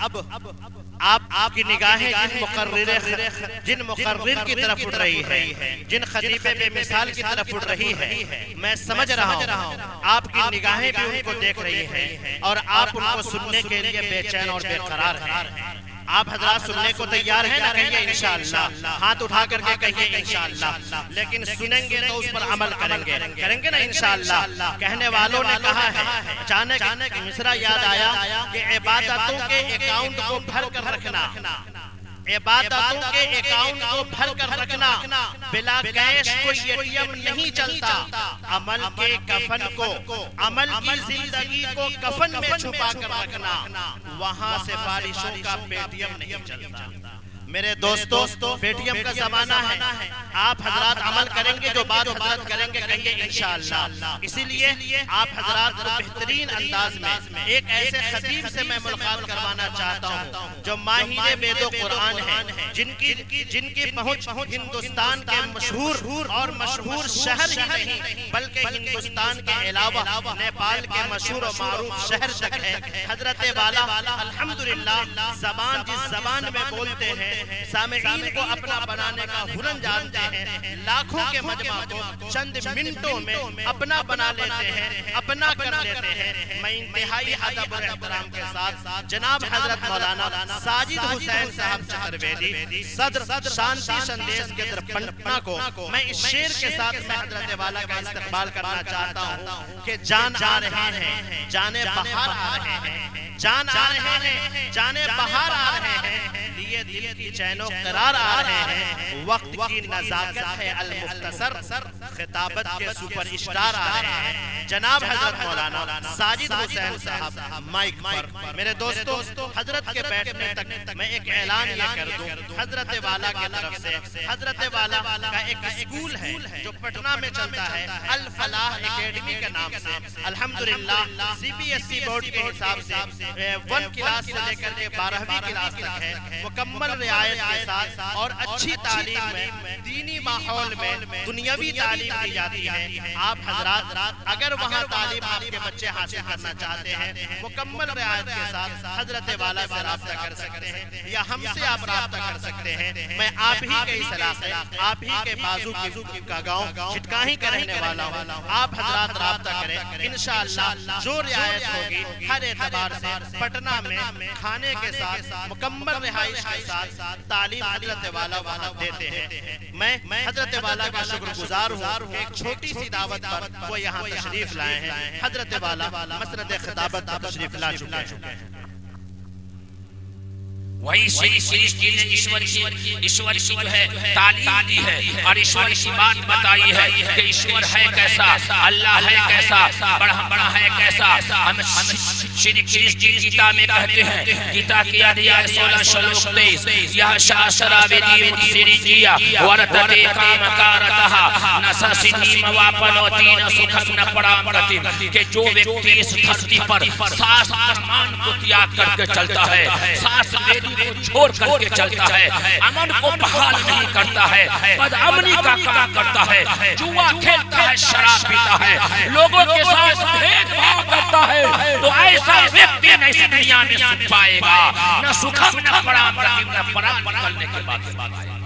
आपकी निगाहें जिन मुकर्रिर की तरफ उड़ रही है, जिन खतीबे बेमिसाल की तरफ उड़ रही है, मैं समझ रहा हूँ आपकी निगाहें भी उनको देख रही हैं और आप उनको सुनने के लिए बेचैन और बेकरार हैं। आप हजरात सुनने को तैयार हैं ना? कहिए इंशाअल्लाह, हाथ उठा करके कहिए इंशाअल्लाह। लेकिन सुनेंगे तो उस पर अमल करेंगे ना इंशाअल्लाह। कहने वालों ने कहा है, अचानक मिसरा याद आया कि इबादतों के अकाउंट को भर कर रखना, इबादतों के अकाउंट को भर कर रखना, बिला कैश कोई एटीएम नहीं चलता। अमल के कफन को, अमल की जिंदगी को कफन में छुपा कर रखना, वहां से बारिशों का पेटीएम नहीं चलता। मेरे दोस्तों, पेटीएम का जमाना है। आप हजरात अमल करेंगे, जो बात हजरत करेंगे कहेंगे इंशाअल्लाह। इसीलिए आप हजरात को बेहतरीन अंदाज में एक ऐसे खतीब से मैं मुलाकात करवाना चाहता हूँ जो माहिर बेदो कुरान है, जिनकी पहुँच हिंदुस्तान के मशहूर शहर ही नहीं बल्कि हिंदुस्तान के अलावा नेपाल के मशहूर और मारूफ शहर तक है। हजरत वाला अल्हम्दुलिल्लाह जिस जबान में बोलते हैं, सामईन को अपना बनाने का हुनर जानते हैं। लाखों के मजमा को चंद मिनटों में अपना बना लेते हैं, अपना कर लेते हैं। मैं इंतहाई अदब और एहतराम के साथ जनाब हजरत मौलाना साजिद हुसैन साहब चतुर्वेदी सदर शांति संदेश केंद्र पटना को मैं इस शेर के साथ मैं हजरत वाला का इस्तकबाल करना चाहता हूँ कि जान आ रहे हैं, जाने बाहर आ रहे हैं, जान आ रहे हैं, जाने बाहर आ रहे हैं, लिए दिल की चैनो करार आ रहे हैं। वक्त की नजाकत है अल-मुख्तसर, खिताबत के सुपरस्टार आ रहे हैं। जनाब हजरत मौलाना साजिद हुसैन साहब माइक पर। मेरे दोस्तों, हजरत के बैठने तक मैं एक ऐलान ये कर दूं, हजरत वाला की तरफ से, हजरत वाला का एक स्कूल है जो पटना में चलता है, अल फलाह एकेडमी के नाम से। अल्हम्दुलिल्लाह सीबीएसई बोर्ड के हिसाब से 1 क्लास से लेकर के 12वीं क्लास तक है। मुकम्मल रियायत के साथ और अच्छी तालीम में, दीनी माहौल में दुनियावी तालीम दी जाती है। आप हजरात अगर वहाँ तालीम आपके बच्चे हासिल करना चाहते हैं, मुकम्मल रियायत के साथ हजरत वाला से राब्ता कर सकते हैं या हमसे आप राब्ता कर सकते हैं। मैं आप ही के इस इलाके, आप ही के बाजू का गाँव चिटकाही का रहने वाला हूँ। आप हजरात राब्ता करें, इंशाअल्लाह जो रियायत होगी हर एतबार से पटना में खाने के साथ, मुकम्मल रिहाइश के साथ तालीम हजरत वाला वहाँ देते हैं। मैं हजरत वाला का शुक्रगुजार हूँ। एक छोटी सी दावत पर वो यहाँ तशरीफ लाए हैं। हजरत वाला मसनद खिताबत तशरीफ ला चुके हैं। वही श्री कृष्ण ने ईश्वर की जो है तालीम दी है और ईश्वर की बात बताई है कि ईश्वर है कैसा, अल्लाह है कैसा, बड़ा है कैसा। हम श्री कृष्ण जी गीता में कहते हैं, गीता की अध्याय 16 श्लोक 23, यह शास्त्र विधि मुत्सिरी जिया वर्तते कामकारतः न ससिद्धि मवापनोति न सुखं न पराम गतिम। कि जो व्यक्ति इस धरती पर शास्त्र मान को त्याग करके चलता है, शास्त्र को छोड़ करके चलता है, अमन को बहाल नहीं करता है, बदअमनी का काम करता है, जुआ खेलता है, शराब पीता है, लोगों के साथ भेदभाव करता है, तो ऐसा व्यक्ति न इस दुनिया में सुख पाएगा, न सुखम न पराम न पराम निकलने के बाद।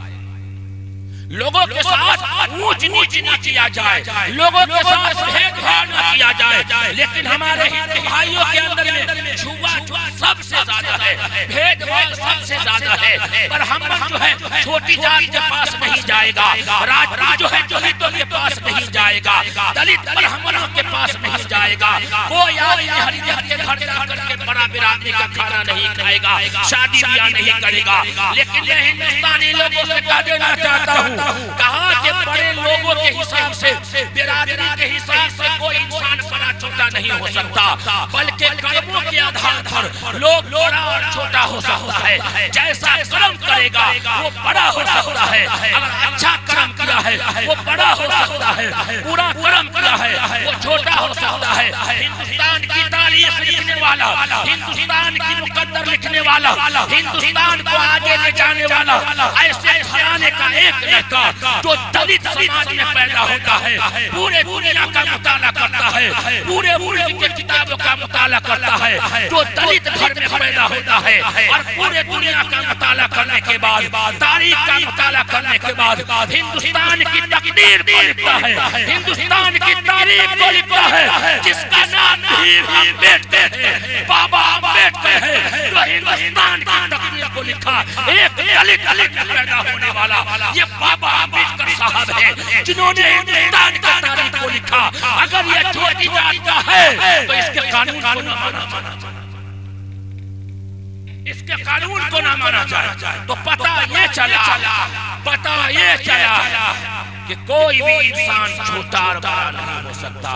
लोगों के साथ ऊंच नीच न किया जाए, लोगों के साथ भेदभाव न किया जाए, लेकिन हमारे हिंदू भाइयों के अंदर में जुआ सबसे ज्यादा है, भेदभाव सबसे ज्यादा है। पर हम जो है छोटी जात के पास नहीं जाएगा, राजपूत जो है दलितों के पास नहीं जाएगा, दलित ब्राह्मणों के पास नहीं जाएगा, कोई आदमी हरिजन के घर जाकर के बड़ा बिरादरी का खाना नहीं खाएगा, शादी ब्याह नहीं करेगा। लेकिन मैं हिंदुस्तानी लोगों से कह देना चाहता हूँ, कहाँ के बड़े लोगों के हिसाब से, बिरादरी के हिसाब से कोई इंसान बड़ा छोटा नहीं हो सकता, बल्कि कर्मों के आधार पर लोग बड़ा और छोटा हो सकता है। जैसा कर्म करेगा वो बड़ा हो सकता है। अगर अच्छा कर्म करम किया है वो बड़ा हो सकता है, पूरा करम किया है वो छोटा हो सकता है। हिंदुस्तान की तारीख लिखने वाला, हिंदुस्तान की मुकद्दर लिखने वाला, हिंदुस्तान को आगे ले जाने वाला ऐसे घराने का एक लड़का जो दलित समाज में पैदा होता है, पूरे दुनिया का मुताला करता है, पूरे मुल्क के किताबों का मुताला करता है, जो दलित घर में पैदा होता है और पूरे दुनिया का मुताला करने के बाद, तारीख का मुताला करने के बाद हिंदुस्तान की तकदीर को लिखता है, हिंदुस्तान की तारीख को लिखता है, जिसका नाम भीम अम्बेडकर है, बाबा अम्बेडकर है, जो हिंदुस्तान की तकदीर को लिखा। एक दलित में पैदा होने वाला ये बाबा अम्बेडकर साहब है, जिन्होंने हिंदुस्तान की तारीख को लिखा। अगर ये छोटी जात का है तो इसके कानून को न माना जाए, इसके कानून को न माना जाए तो पता ये चला कि कोई भी इंसान छोटा और बड़ा नहीं हो सकता।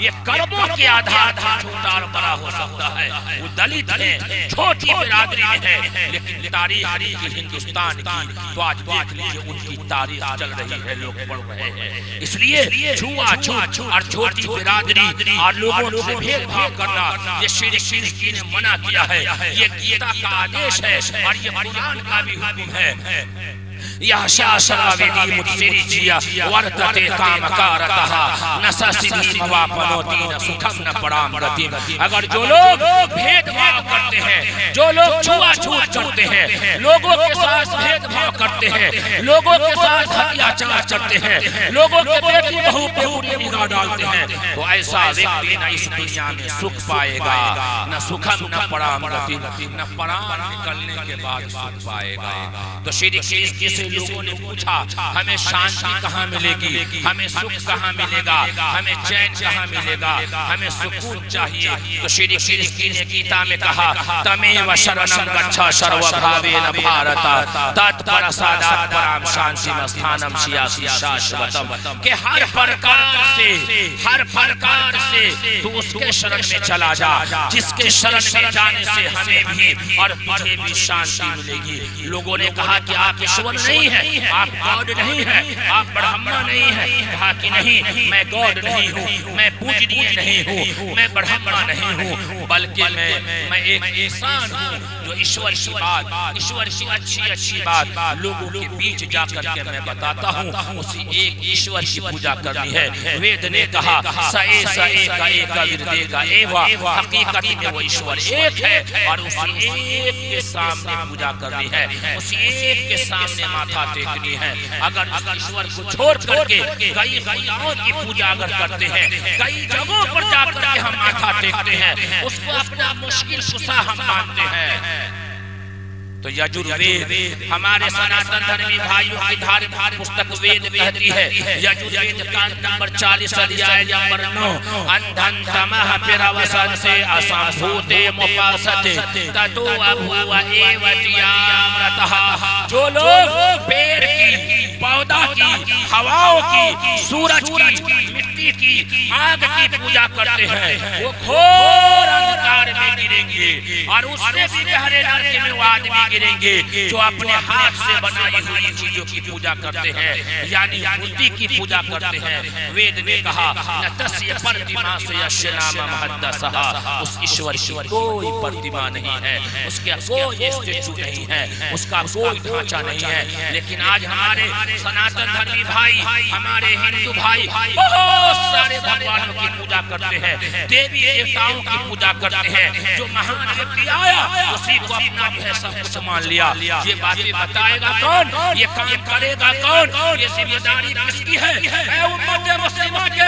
ये कर्मों के आधार पर छोटा और बड़ा हो सकता है। वो दलित है, छोटी बिरादरी में है, लेकिन तारीख की हिंदुस्तान की तो आज देख लीजिए उनकी तारीख चल रही है, लोग पढ़ रहे हैं। इसलिए छुआछूत और छोटी बिरादरी और लोगों से भेदभाव करना ये श्री कृष्ण ने मना किया है। ये गीता का आदेश है और ये कुरान का भी हुक्म है। यह शास्त्रवेदी मुत्सिरी जिया वर्तते कामकारतः न ससिद्धि मवापनोति न सुखम न पराम गतिम। अगर जो लोग भेदभाव करते हैं, जो लोग छुआछूत करते हैं, लोगों के साथ भेदभाव करते हैं, लोगों के साथ अत्याचार करते हैं, लोगों के बेटी बहू पर बुरी निगाह डालते हैं, तो ऐसा व्यक्ति न इस दुनिया में सुख पाएगा, न सुखम न पराम गतिम, न पराम निकलने के बाद सुख पाएगा। तो श्री कृष्ण से लोगों ने पूछा हमें शांति कहाँ मिलेगी, हमें सुख कहाँ मिलेगा, हमें चैन कहाँ मिलेगा, हमें सुकून चाहिए। तो श्री कृष्ण ने गीता में कहा तमेव शरणं गच्छ सर्वभावेन भारत तत्प्रसादात् पराम शांतिं स्थानं स्यासि शाश्वतम्। के हर प्रकार से तू उसके शरण में चला जा, जिसके शरण में जाने से हमें भी और तुझे भी शांति मिलेगी। लोगों ने कहा कि आप ईश्वर नहीं है, आप गॉड नहीं है, आप ब्रह्मा नहीं है। कहा कि नहीं, मैं गॉड नहीं हूँ, मैं पूजनीय नहीं हूँ, मैं ब्रह्मा नहीं हूँ, बल्कि मैं एक इंसान हूँ जो ईश्वर की बात, ईश्वर की अच्छी बात लोगों के बीच जाकर के मैं बताता हूँ। उसी एक ईश्वर की पूजा करनी है। वेद ने कहा सए का एक विरदे का एवा, हकीकत में वो ईश्वर एक है और उसी एक के सामने पूजा करनी है, उसी एक के सामने माथा टेकनी है। अगर उस ईश्वर को छोड़ करके कई खुदाओं की पूजा अगर करते हैं, कई जगहों पर जाकर के हम माथा टेकते हैं, उसको अपना मुश्किल कुशा हम मानते हैं। तो यजुर्वेद हमारे सनातन धर्मी भाइयों की धार्मिक पुस्तक वेद कहती है, यजुर्वेद कांड नंबर 40 अध्याय नंबर 9, अंधं तमः पिरवसन्ते असंभूते मुपासते ततो अभूव एव तियामृतः। जो लोग पेड़ की, पौधा की, हवाओं की, सूरज की, मिट्टी की, आग की पूजा करते हैं, वो घोर अंधकार में गिरेंगे और उससे भी गहरे नरक में वो आदमी गिरेंगे जो अपने हाथ से बनाई हुई चीजों की पूजा करते हैं, यानी मूर्ति की पूजा करते हैं। वेद ने कहा न तस्य प्रतिमा से यस्य नाम महद्दसः। उस ईश्वर की कोई प्रतिमा नहीं है, उसका कोई स्टैचू नहीं है, उसका कोई ढांचा नहीं है। लेकिन आज हमारे सनातन धर्मी भाई, हमारे हिंदू भाई बहुत सारे भगवानों की पूजा करते हैं, देवी देवताओं की पूजा करते हैं। जो महान व्यक्ति आया उसी को अपना सब कुछ मान लिया। ये बातें बताएगा कौन, ये काम करेगा कौन, ये जिम्मेदारी किसकी है? उम्मत मुस्लिमा के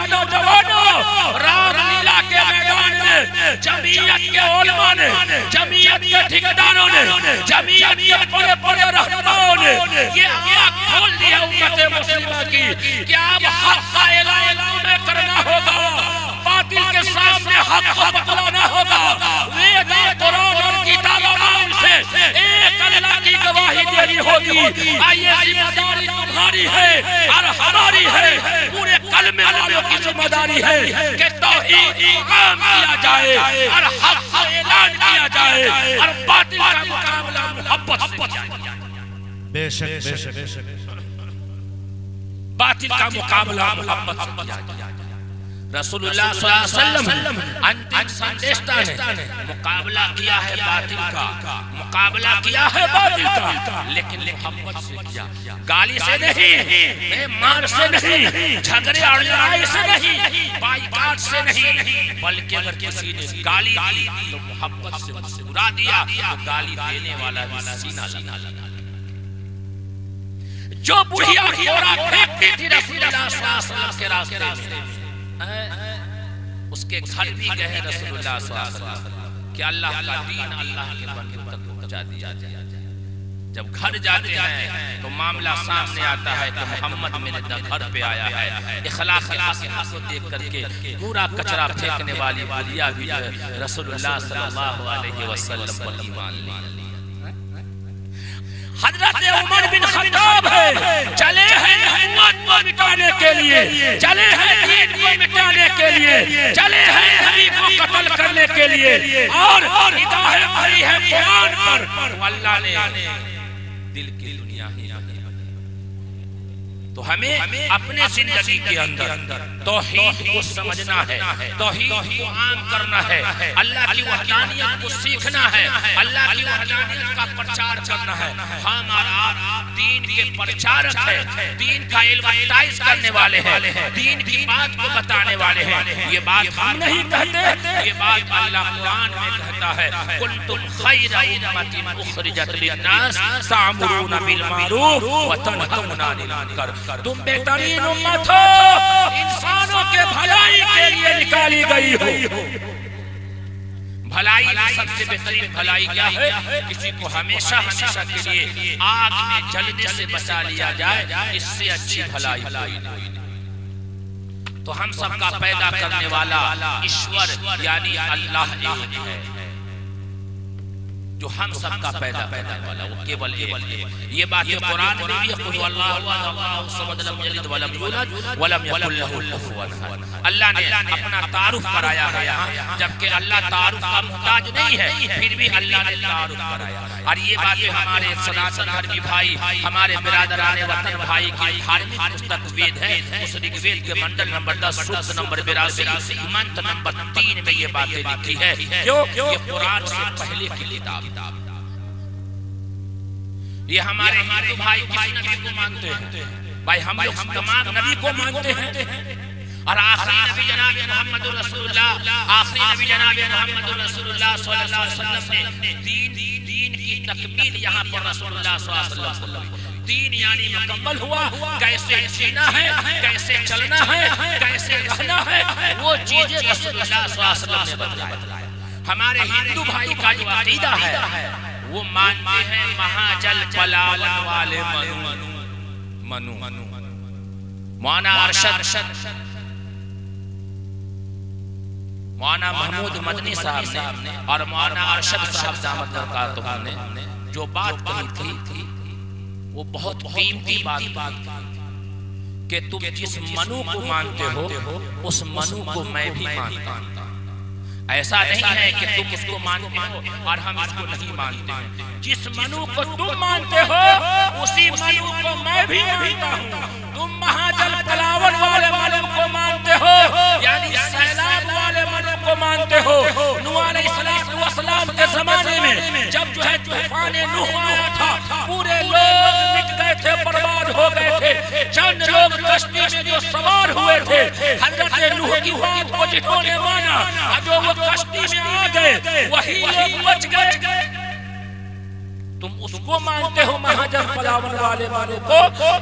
नौजवानों, रामलीला के मैदान में जमीयत के उलमा ने, जमीयत के ठेकेदारों ने, जमीयत के बड़े बड़े रहनुमाओं ने ये आँख खोल दिया उम्मत मुस्लिमा की कि अब हक का ऐलान तुम्हें करना होगा, बातिल के सामने हक को बतलाना होगा। वेद, कुरान और गीता से एक अल्लाह की गवाही देनी होगी। आइए, जिम्मेदारी तुम्हारी है और हमारी है, पूरे कलमे वालों की जिम्मेदारी है कि तौहीद कायम किया जाए और हक का ऐलान किया जाए और बातिल का मुकाबला मोहब्बत से किया जाए। बेशक बेशक बातिल का मुकाबला मोहब्बत से किया गया। रसूलुल्लाह सल्लल्लाहु अलैहि वसल्लम अंतिम संदेशता ने मुकाबला किया है बातिल का, मुकाबला किया है बातिल का, लेकिन मोहब्बत से किया, गाली से नहीं, मार से नहीं, झगड़े और लड़ाई से नहीं, बाइकाट से नहीं, बल्कि अगर किसी ने गाली दी तो मोहब्बत से मुस्कुरा दिया तो गाली देने वाला भी सीना लगा लगा। जो बुढ़िया घोड़ा फेंकती थी रसूलुल्लाह सल्लल्लाहु अलैहि वसल्लम के रास्ते में, उसके घर भी गए रसूलुल्लाह सल्लल्लाहु अलैहि वसल्लम कि अल्लाह का दीन अल्लाह के बंदों तक पहुंचा दिया जाए। जब घर जाते हैं तो मामला सामने आता है कि मोहम्मद मेरे घर पे आया है। इखलाक को देख करके पूरा कचरा फेंकने वाली बुढ़िया भी रसूलुल्लाह सल्लल्लाहु अलैहि वसल्लम पर ईमान ली। हजरत उमर बिन खत्ताब है, चले हैं नबूवत को मिटाने के लिए, चले हैं दीन को मिटाने के लिए, चले हैं नबी को कत्ल करने के लिए, और निगाहें पड़ी है कुरान पर। अल्लाह ने दिल की दुनिया ही तो हमें अपने जिंदगी के अंदर तौहीद को समझना है, तौहीद को आम करना है, अल्लाह की वहदानियत को सीखना है, अल्लाह की वहदानियत का प्रचार करना है। हम और आप दीन के प्रचारक हैं, दीन का एडवर्टाइज करने वाले हैं, दीन की बात को बताने वाले हैं। ये बात हम नहीं कहते, ये बात अल्लाह कुरान में कहता है, कुंतुम खैरा उम्मतिन उखरिजत लिन्नास तामुरूना बिल मारूफ व तनहौना अनिल मुनकर। तुम बेहतरीन उम्मत हो, इंसानों के भलाई के लिए निकाली गई हो। भलाई में सबसे बेहतरीन भलाई क्या है? किसी को हमेशा हमेशा के लिए आग में जलने से बचा लिया जाए, इससे अच्छी भलाई कोई नहीं। तो हम सबका पैदा करने वाला ईश्वर यानी अल्लाह एक है, जो हम सबका पैदा करने वाला वो केवल एक है। ये बात कुरान में भी है, कुल अल्लाहु अहद अल्लाहु समद लम यलिद व लम यूलद व लम यकुल लहु कुफुवन अहद। अल्लाह ने अपना तारुफ कराया है यहाँ, जबकि अल्लाह तारुफ का मुहताज नहीं है, फिर भी अल्लाह ने तारुफ कराया। और ये बातें हमारे सनातन धर्मी भाई, हमारे बिरादराने वतन भाई की धार्मिक पुस्तक वेद है, उस ऋग्वेद के मंडल नंबर 10 सूक्त नंबर 82 मंत्र नंबर 3 में ये बातें लिखी है। क्यों? ये कुरान से पहले की किताब। ये हमारे हिंदू भाई किस नबी को मानते हैं? भाई हम लोग तमाम नबी को मानते हैं, और आखिरी नबी जनाब मोहम्मद रसूलुल्लाह, आखिरी नबी जनाब मोहम्मद रसूलुल्लाह सल्लल्लाहु अलैहि वसल्लम ने दीन की तकमील यहाँ पर रसूलुल्लाह सल्लल्लाहु अलैहि वसल्लम, दीन यानी मुकम्मल हुआ। कैसे जीना है, कैसे चलना है, कैसे रहना है, वो चीजें रसूलुल्लाह सल्लल्लाहु अलैहि वसल्लम ने बताया। हमारे हिंदू भाई का जो अकीदा है वो मानते हैं महाजल पलावन वाले मनु मौना अरशद मौना महमूद मदनी साहब ने और मौना अरशद साहब दामद बरकातुहू ने जो बात कही थी वो बहुत कीमती बात कि तुम जिस मनु को मानते हो उस मनु को मैं भी मानता हूं। ऐसा नहीं है कि तुम उसको मानते हो और हम इसको नहीं मानते। जिस मनु को तुम मानते हो उसी मनु को मैं भी मानता हूँ। तुम महाजल पलावन वाले मनु को मानते हो, यानी सैलाब वाले मनु को मानते हो। नूह अलैहिस्सलाम के जमाने में जब जो है तूफान नूह आया था, पूरे लोग मिट गए थे, बर्बाद हो गए थे। चंद लोग कश्ती में जो सवार हुए थे, हजरत नूह की बात को जिन्होंने माना, जो वो कश्ती में आ गए वही लोग बच गए। तुम उसको मानते हो महाजल पलावन वाले मनु को,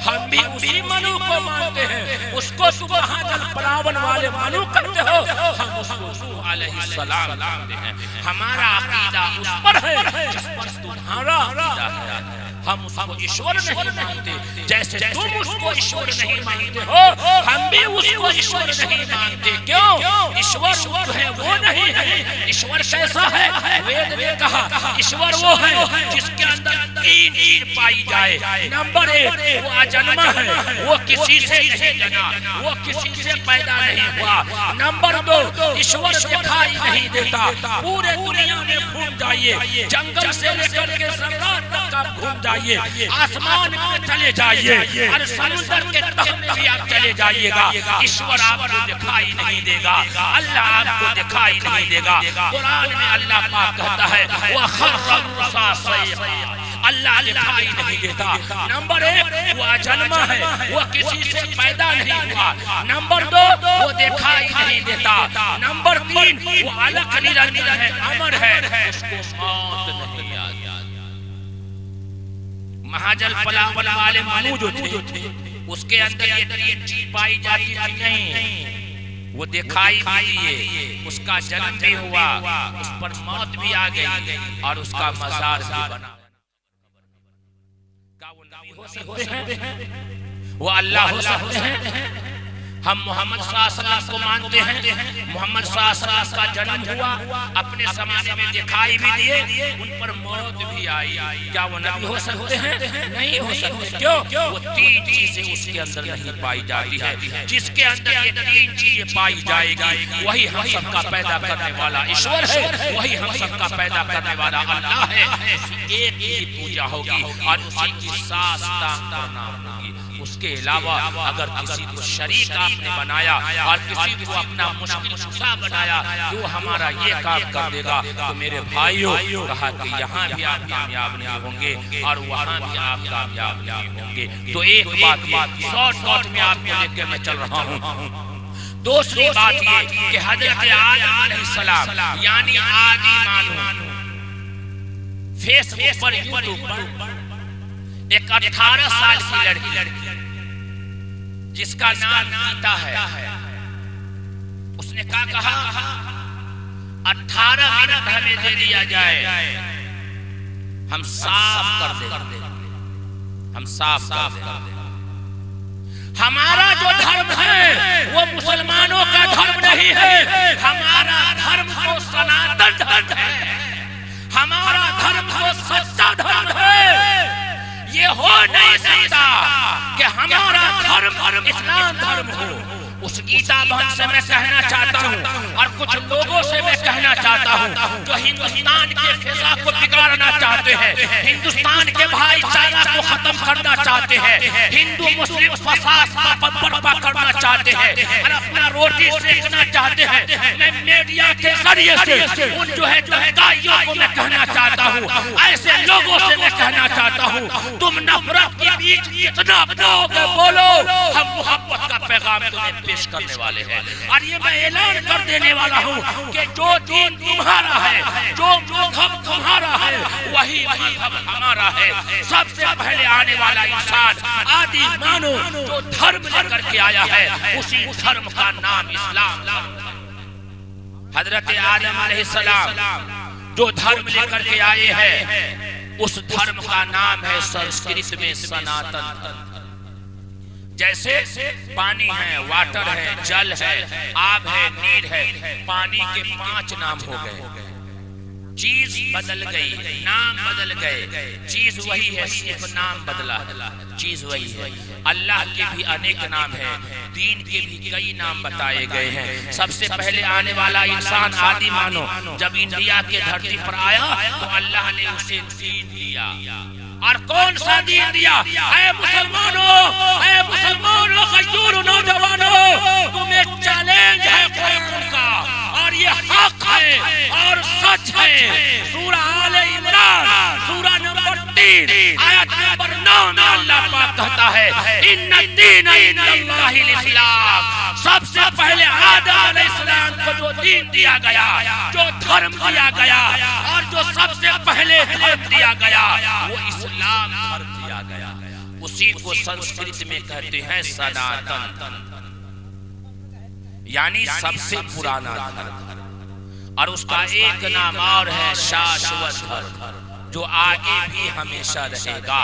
हम भी उसी मनु को मानते हैं। उसको तुम महाजल पलावन वाले मनु करते हो, हम उसको नूह अलैहिस्सलाम मानते हैं। हमारा अकीदा उस पर है जिस पर तुम्हारा अकीदा है। हम उसको ईश्वर नहीं मानते, जैसे तुम उसको ईश्वर नहीं मानते हो, हम भी उसको ईश्वर नहीं मानते। क्यों? ईश्वर जो है वो नहीं है। ईश्वर कैसा है? वेद ने कहा ईश्वर वो है जिसके अंदर 3 चीज पाई जाए। नंबर 1 वो अजन्मा है, वो किसी से नहीं जना, वो किसी से पैदा नहीं हुआ। नंबर 2 ईश्वर दिखाई नहीं देता। पूरे दुनिया में घूम जाइए, जंगल से लेकर के जंगल तक आप घूम जाइए, आसमान में चले जाइए और समुद्र के तह में भी आप चले जाइएगा, ईश्वर आपको दिखाई नहीं देगा, अल्लाह आपको दिखाई नहीं देगा। कुरान में अल्लाह पाक कहता है अल्लाह दिखाई नहीं देता। नंबर 1 वो अजन्मा है, वो किसी से पैदा नहीं हुआ। नंबर 2 वो दिखाई नहीं देता। नंबर 3 वो अलग निरंजन है, अमर है, उसको मौत नहीं आती। महाजल पलावल वाले मनु जो थे उसके अंदर ये चीज पाई जाती थी नहीं, वो दिखाई भी दिए, उसका जन्म भी हुआ, उस पर मौत भी आ गई और उसका मजार भी बना। हो सकते हैं, वो अल्लाह हो सकते हैं। हम मोहम्मद सल्लल्लाहु अलैहि वसल्लम को मानते हैं, मोहम्मद सल्लल्लाहु अलैहि वसल्लम का जन्म हुआ, अपने ज़माने में दिखाई भी दिए, उन पर मौत भी आई। क्या वो नबी हो सकते हैं? नहीं हो सकते। क्यों? वो 3 चीजें उसके अंदर नहीं पाई जाती है। जिसके अंदर ये 3 चीजें पाई जाएगी वही हम सबका पैदा करने वाला ईश्वर है, वही हम सबका पैदा करने वाला अल्लाह है। एक ही पूजा होगी और उसी की साथ प्रणाम होगी। उसके अलावा अगर किसी को शरीक आपने बनाया और किसी को अपना मुश्किल कुशा बनाया, वो हमारा ये काम कर देगा, तो मेरे भाइयों कहा कि यहाँ भी आप कामयाब नहीं होंगे और वहाँ भी आप कामयाब नहीं होंगे। तो एक बात शॉर्ट में आपको लेकर मैं चल रहा हूँ। दूसरी बात ये कि हजरत आदम अलैहिस्सलाम यानी आदि मानव फेसबुक पर यूट्यूब पर एक 18 साल की लड़की जिसका नाम गीता है, उसने क्या कहा, 18 मिनट हमें दे दिया जाए, हम साफ कर दे, हम साफ कर दे। हमारा जो धर्म है वो मुसलमानों का धर्म नहीं है, हमारा धर्म तो सनातन धर्म है, हमारा धर्म तो सच्चा धर्म है। ये हो नहीं सकता कि हमारा धर्म इस्लाम धर्म हो। उस गीता बहन से मैं कहना चाहता हूँ और कुछ लोगों से मैं कहना चाहता हूँ जो हिंदुस्तान के फिजा को बिगाड़ना चाहते हैं, हिंदुस्तान के भाईचारा को खत्म करना चाहते हैं, हिंदू मुस्लिम फसाद बर्पा करना चाहते हैं और अपना रोटी सेकना चाहते हैं। मैं मीडिया के जरिए से उन जो है दंगाइयों को मैं कहना चाहता हूँ, ऐसे लोगों से मैं कहना चाहता हूँ, तुम नफरत के बीच इतना बोलोगे, बोलो, हम मोहब्बत का पैगाम तुम्हें पेश करने वाले हैं। और ये मैं ऐलान कर देने वाला हूँ कि जो दीन तुम्हारा है, जो मजहब तुम्हारा है, वही मजहब हमारा है। सबसे पहले आने वाला इंसान आदि मानो जो धर्म लेकर के आया है, उसी धर्म का नाम इस्लाम है। हजरत आदम अलैहिस्सलाम जो धर्म लेकर के आए हैं, उस धर्म का नाम है संस्कृत में सनातन। जैसे पानी है, वाटर है, जल है, आग है, नीर है, पानी के 5 नाम हो गए। चीज बदल गई, नाम बदल गए, चीज वही है, सिर्फ नाम बदला, चीज वही है। अल्लाह के भी अनेक नाम है, दीन के भी कई नाम बताए गए हैं। सबसे पहले आने वाला इंसान आदि मानो जब इंडिया के धरती पर आया तो अल्लाह ने उसे दीन दिया। और कौन सा दीन दिया? ऐ मुसलमानों, ऐ मुसलमानों, गयूर नौजवानों, तुम्हें चैलेंज है कुरान का और ये हक है और सच है। सूरा आले इमरान सूरा नंबर 3 आयत नंबर 9 में अल्लाह पाक कहता है, इन्ना दीन इंदल्लाहिल इस्लाम। सबसे पहले आदम अलैहिस्सलाम को जो दीन दिया गया, जो धर्म दिया गया और जो सबसे पहले धर्म दिया गया वो इस्लाम धर्म दिया गया। उसी को संस्कृत में कहते हैं सनातन, यानी सबसे पुराना धर्म। और उसका एक नाम और है शाश्वत धर्म, जो आगे भी हमेशा रहेगा।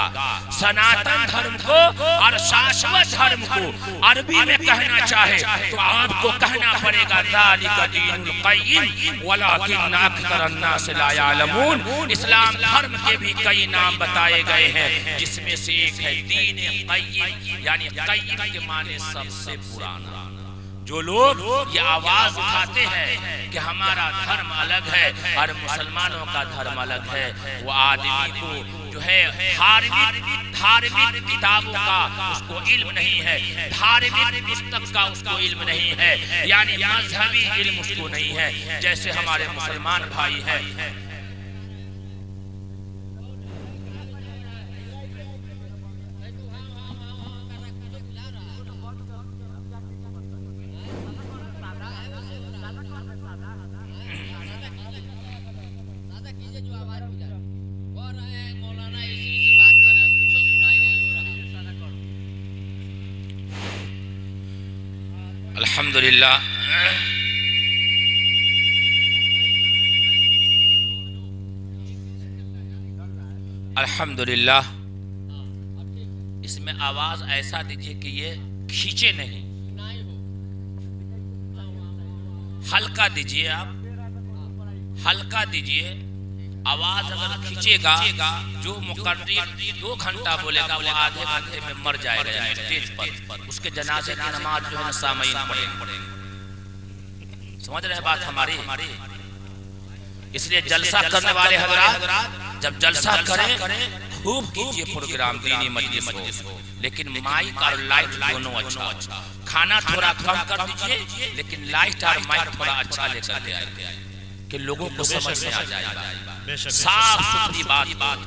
सनातन धर्म को और शाश्वत धर्म को अरबी में कहना चाहे तो आपको कहना पड़ेगा ज़ालिका दीनुल क़य्यिम वलाकिन्न अक्सरन्नास ला यअलमून। इस्लाम धर्म के भी कई नाम बताए गए हैं, जिसमें से एक है दीन क़य्यिम, यानी क़य्यिम के माने सबसे पुराना। जो लोग ये आवाज उठाते हैं कि हमारा धर्म अलग है और मुसलमानों का धर्म अलग है, वो आदमी को जो है धार्मिक किताबों का उसको इल्म नहीं है, धार्मिक पुस्तक का उसको इल्म नहीं है, यानी मजहबी इल्म उसको नहीं है। जैसे हमारे मुसलमान भाई हैं, अल्हम्दुलिल्लाह अल्हम्दुलिल्लाह। इसमें आवाज ऐसा दीजिए कि ये खींचे नहीं, हल्का दीजिए, आप हल्का दीजिए। आवाज अगर खींचेगा, जो मुकर्रिर 2 घंटा बोलेगा वो आधे घंटे में मर जाएगा स्टेज पर। उसके जनाजे की नमाज जो है ना सामईन पढ़ेंगे। समझ रहे हैं बात हमारी? इसलिए जलसा करने वाले हजरात जब जलसा करें खूब कीजिए प्रोग्राम, दीनी मजलिस हो, लेकिन माइक और लाइट दोनों अच्छा। खाना थोड़ा कम कर दीजिए, लेकिन लाइट और माइक थोड़ा अच्छा लेकर के आए कि लोगों को समझ में आ जाएगा। साफ सुथरी बात।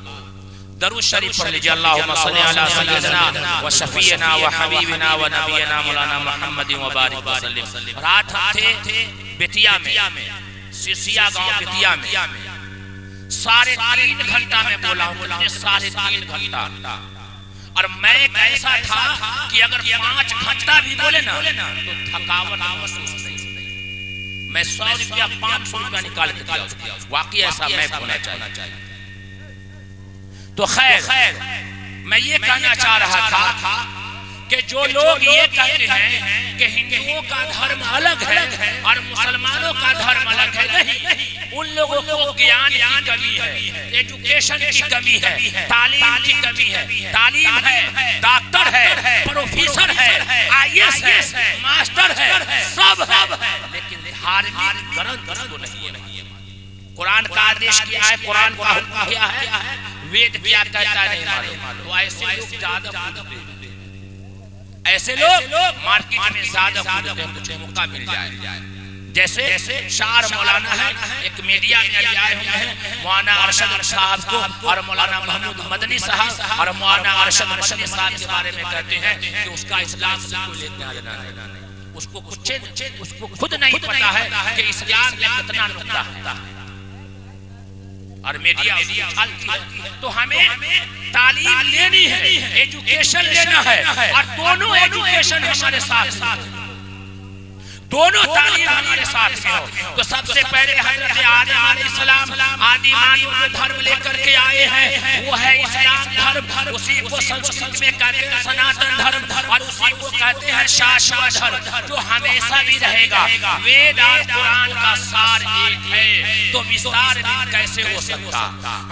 दरूद शरीफ पढ़ लीजिए, अल्लाहुम्मा सल्ली अला सय्यिदना व शफीना व हबीबना व नबीना मौलाना मुहम्मद व बारिक व सल्लिम। रात थे बेतिया में, सिसिया गांव बेतिया में, 3.5 घंटा में बोला हूँ, 3.5 घंटा। और मैं ऐसा था कि अगर 5 घंटा भी बोले ना तो थकावट महसूस नहीं। मैं 100 रुपया 500 रुपया निकाल के दिया, वाकई ऐसा मैं होना चाहिए। तो खैर मैं ये कहना चाह रहा था कि जो लोग ये कहते हैं कि हिंदुओं का धर्म अलग है और मुसलमानों का धर्म अलग है, नहीं, उन लोगों को ज्ञान की कमी है, एजुकेशन की कमी है, तालीम की कमी है। तालीम है, डॉक्टर है, प्रोफेसर है, IAS है, मास्टर है, सब है, लेकिन धार्मिक ग्रंथ उसको नहीं है। कुरान का आदेश क्या है, कुरान का हुक्म क्या है, वेद क्या कहता है, नहीं मालूम। तो ऐसे लोग ज्यादा ऐसे लोग मार्केट में ज्यादा कूदते हैं, कुछ मौका मिल जाए। जैसे शार मौलाना है, एक मीडिया में अभी आए हुए हैं मौलाना अरशद साहब को और मौलाना महमूद मदनी साहब और मौलाना अरशद मदनी साहब के बारे में कहते हैं कि उसका इस्लाम से कोई लेना देना नहीं। उसको खुद नहीं पता है कि इस्लाम में कितना नुक्ता है, और मीडिया उछालती है। तो हमें तालीम लेनी है, एजुकेशन लेना है, और दोनों एजुकेशन हमारे साथ, दोनों तालीम हमारे साथ में हो। तो सबसे पहले हजरत आदम अलैहिस्सलाम आदि मानव धर्म लेकर के आए हैं, वो है इस्लाम धर्म। उसी को संस्कृत में कहते हैं सनातन धर्म, और उसी को कहते हैं शाश्वत धर्म, जो हमेशा भी रहेगा। वेद और कुरान का सार एक है, तो विस्तार भी कैसे हो सकता?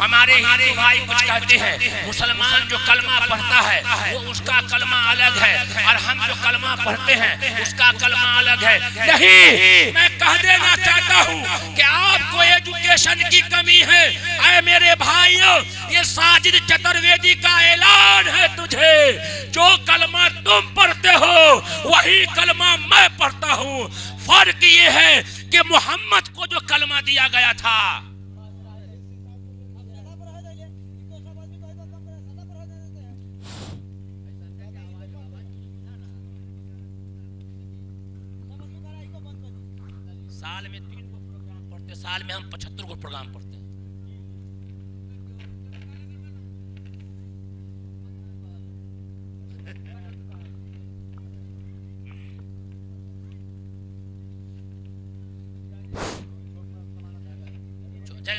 हमारे हिंदू भाई कुछ कहते हैं, मुसलमान जो कलमा पढ़ता है वो उसका कलमा अलग है, और हम जो कलमा पढ़ते हैं उसका कलमा अलग है। नहीं, मैं कह देना चाहता हूँ कि आपको एजुकेशन की कमी है। ऐ मेरे भाइयों, ये साजिद चतुर्वेदी का ऐलान है तुझे, जो कलमा तुम पढ़ते हो वही कलमा मैं पढ़ता हूँ। फर्क ये है कि मोहम्मद को जो कलमा दिया गया था, साल में 3 को प्रोग्राम पढ़ते, साल में हम 75 को प्रोग्राम पढ़ते हैं।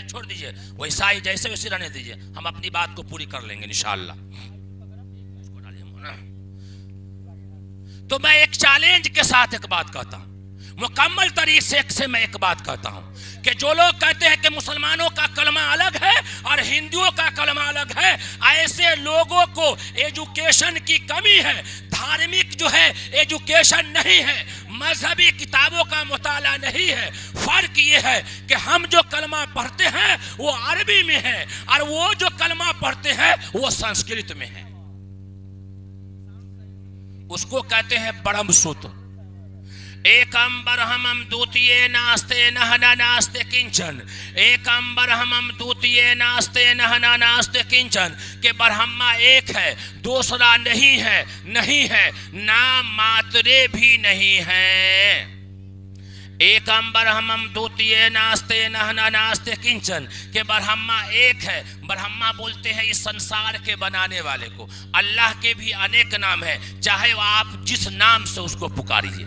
छोड़ दीजिए, वैसा ही जैसे वैसे रहने दीजिए, हम अपनी बात को पूरी कर लेंगे इंशाअल्लाह। तो मैं एक चैलेंज के साथ एक बात कहता हूं, मुकम्मल तरीके से मैं एक बात कहता हूं कि जो लोग कहते हैं कि मुसलमानों का कलमा अलग है और हिंदुओं का कलमा अलग है। ऐसे लोगों को एजुकेशन की कमी है, धार्मिक जो है एजुकेशन नहीं है, मजहबी किताबों का मुताला नहीं है। फर्क ये है कि हम जो कलमा पढ़ते हैं वो अरबी में है और वो जो कलमा पढ़ते हैं वो संस्कृत में है। उसको कहते हैं ब्रह्म सूत्र। एकम ब्रह्मम द्वितीये नास्ते नहना नास्ते किंचन, एकम ब्रह्मम द्वितीये नास्ते नहना नास्ते किंचन, के ब्रह्मा एक है, दूसरा नहीं है, नहीं है, नाम मात्रे भी नहीं है। एकम ब्रह्मम द्वितीये नास्ते नहना नास्ते किंचन, के ब्रह्मा एक है। ब्रह्मा बोलते हैं इस संसार के बनाने वाले को। अल्लाह के भी अनेक नाम है, चाहे आप जिस नाम से उसको पुकारिए,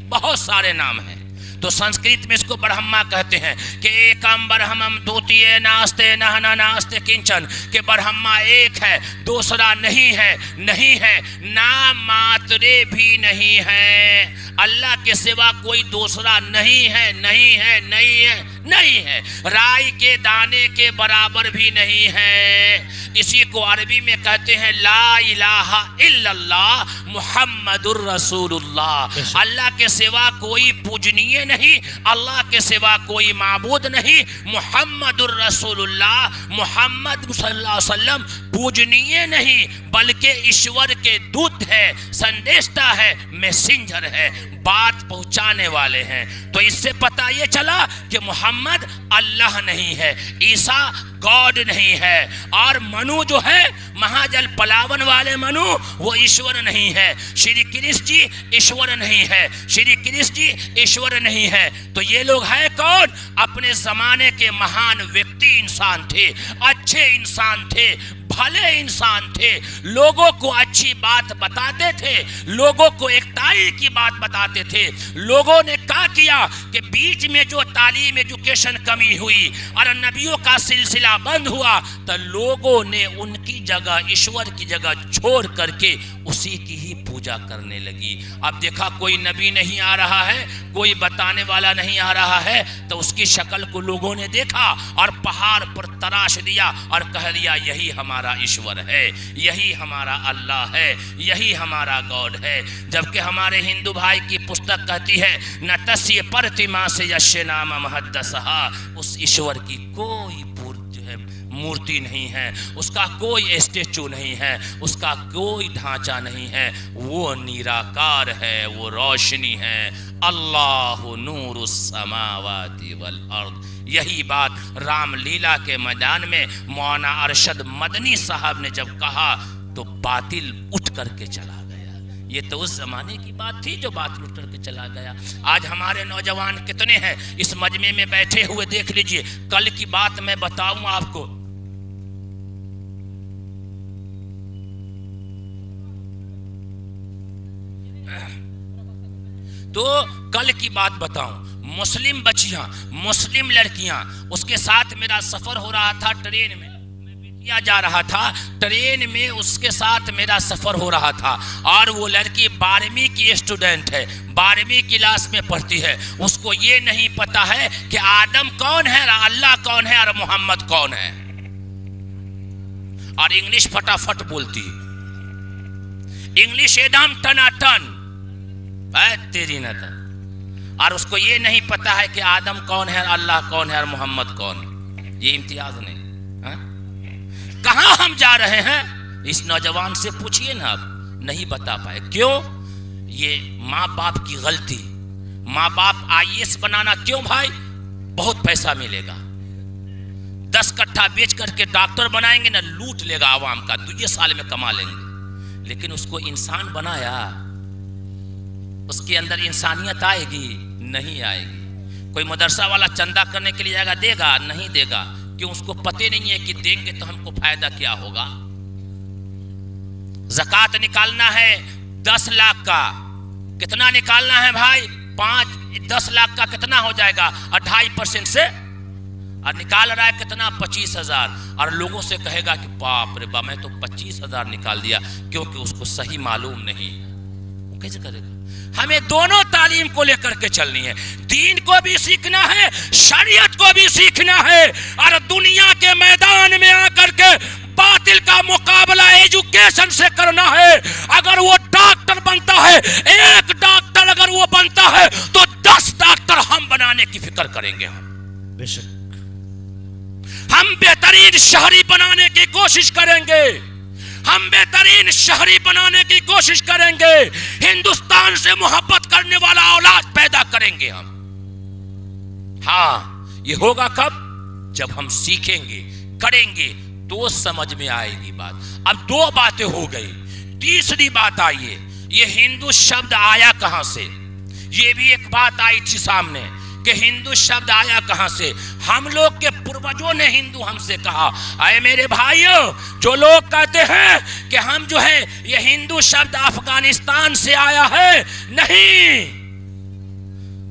बहुत सारे नाम हैं। तो संस्कृत में इसको ब्रह्मा कहते हैं कि एकम ब्रह्मम द्वितीये नास्ते नहना नास्ते किंचन, के ब्रह्मा एक है, दूसरा नहीं है, नहीं है, नाम मात्रे भी नहीं है। अल्लाह के सिवा कोई दूसरा नहीं है, नहीं है, नहीं है, नहीं है, राई के दाने के बराबर भी नहीं है। इसी को अरबी में कहते हैं ला इलाहा इल्लल्लाह मुहम्मदुर रसूलुल्लाह। अल्लाह के सिवा कोई पूजनीय नहीं, अल्लाह के सिवा कोई माबूद नहीं, मुहम्मदुर रसूलुल्लाह, मुहम्मद सल्लल्लाहु अलैहि वसल्लम पूजनीय नहीं बल्कि ईश्वर के दूत है, संदेशता है, मैसेंजर है, बात पहुंचाने वाले हैं। तो इससे पता ये चला कि मोहम्मद अल्लाह नहीं है, ईसा गॉड नहीं है, और मनु जो है महाजल पलावन वाले मनु वो ईश्वर नहीं है। श्री कृष्ण जी ईश्वर नहीं है, श्री कृष्ण जी ईश्वर नहीं है। तो ये लोग हैं कौन? अपने जमाने के महान व्यक्ति इंसान थे, अच्छे इंसान थे, भले इंसान थे, लोगों को अच्छी बात बताते थे, लोगों को एकताई की बात बताते थे। लोगों ने क्या किया कि बीच में जो तालीम एजुकेशन कमी हुई और नबियों का सिलसिला बंद हुआ तो लोगों ने उनकी जगह ईश्वर की जगह छोड़ करके उसी की ही पूजा करने लगी। अब देखा कोई नबी नहीं आ रहा है, कोई बताने वाला नहीं आ रहा है, तो उसकी शक्ल को लोगों ने देखा और पहाड़ पर तराश दिया और कह दिया यही हमारा ईश्वर है, यही हमारा अल्लाह है, यही हमारा गॉड है। जबकि हमारे हिंदू भाई की पुस्तक कहती है न तस्य प्रतिमा से यश नाम महद्दसहा, उस ईश्वर की कोई मूर्ति नहीं है, उसका कोई स्टेचू नहीं है, उसका कोई ढांचा नहीं है, वो निराकार है, वो रोशनी है। अल्लाहु नूरुस समावाति वल अर्द। यही बात रामलीला के मैदान में मौलाना अरशद मदनी साहब ने जब कहा तो बातिल उठ करके चला गया। ये तो उस जमाने की बात थी जो बातिल उठ करके चला गया। आज हमारे नौजवान कितने हैं इस मजमे में बैठे हुए, देख लीजिए। कल की बात मैं बताऊं आपको, तो कल की बात बताऊं, मुस्लिम बच्चियां, मुस्लिम लड़कियां, उसके साथ मेरा सफर हो रहा था ट्रेन में, मैं बेतिया जा रहा था, ट्रेन में उसके साथ मेरा सफर हो रहा था और वो लड़की 12वीं की स्टूडेंट है, 12वीं क्लास में पढ़ती है। उसको ये नहीं पता है कि आदम कौन है, अल्लाह कौन है और मोहम्मद कौन है, और इंग्लिश फटाफट बोलती, इंग्लिश एकदम टनाटन तेरी नजर। और उसको ये नहीं पता है कि आदम कौन है, अल्लाह कौन है और मोहम्मद कौन है। ये इम्तियाज नहीं है? कहां हम जा रहे हैं इस नौजवान से पूछिए ना, आप नहीं बता पाए। क्यों? ये माँ बाप की गलती। माँ बाप IAS बनाना क्यों भाई? बहुत पैसा मिलेगा, 10 कट्ठा बेच करके डॉक्टर बनाएंगे ना, लूट लेगा आवाम का, तो ये साल में कमा लेंगे। लेकिन उसको इंसान बनाया, उसके अंदर इंसानियत आएगी? नहीं आएगी। कोई मदरसा वाला चंदा करने के लिए जाएगा, देगा? नहीं देगा। क्यों? उसको पता नहीं है कि देंगे तो हमको फायदा क्या होगा। ज़कात निकालना है 10 लाख का, कितना निकालना है भाई? 10 लाख का कितना हो जाएगा? 2.5% से, और निकाल रहा है कितना? 25,000। और लोगों से कहेगा कि बाप रे बाप मैं तो 25,000 निकाल दिया, क्योंकि उसको सही मालूम नहीं। वो कैसे करेगा? हमें दोनों तालीम को लेकर के चलनी है, दीन को भी सीखना है, शरीयत को भी सीखना है, और दुनिया के मैदान में आकर के बातिल का मुकाबला एजुकेशन से करना है। अगर वो डॉक्टर बनता है, एक डॉक्टर अगर वो बनता है तो 10 डॉक्टर हम बनाने की फिक्र करेंगे। हम बेहतरीन शहरी बनाने की कोशिश करेंगे, हम बेहतरीन शहरी बनाने की कोशिश करेंगे, हिंदुस्तान से मोहब्बत करने वाला औलाद पैदा करेंगे हम। हाँ, ये होगा कब? जब हम सीखेंगे, करेंगे, तो समझ में आएगी बात। अब 2 बातें हो गई, तीसरी बात आई है, ये हिंदू शब्द आया कहां से? ये भी एक बात आई थी सामने कि हिंदू शब्द आया कहां से। हम लोग के पूर्वजों ने हिंदू हमसे कहा। अरे मेरे भाइयों, जो लोग कहते हैं कि हम जो है ये हिंदू शब्द अफगानिस्तान से आया है, नहीं।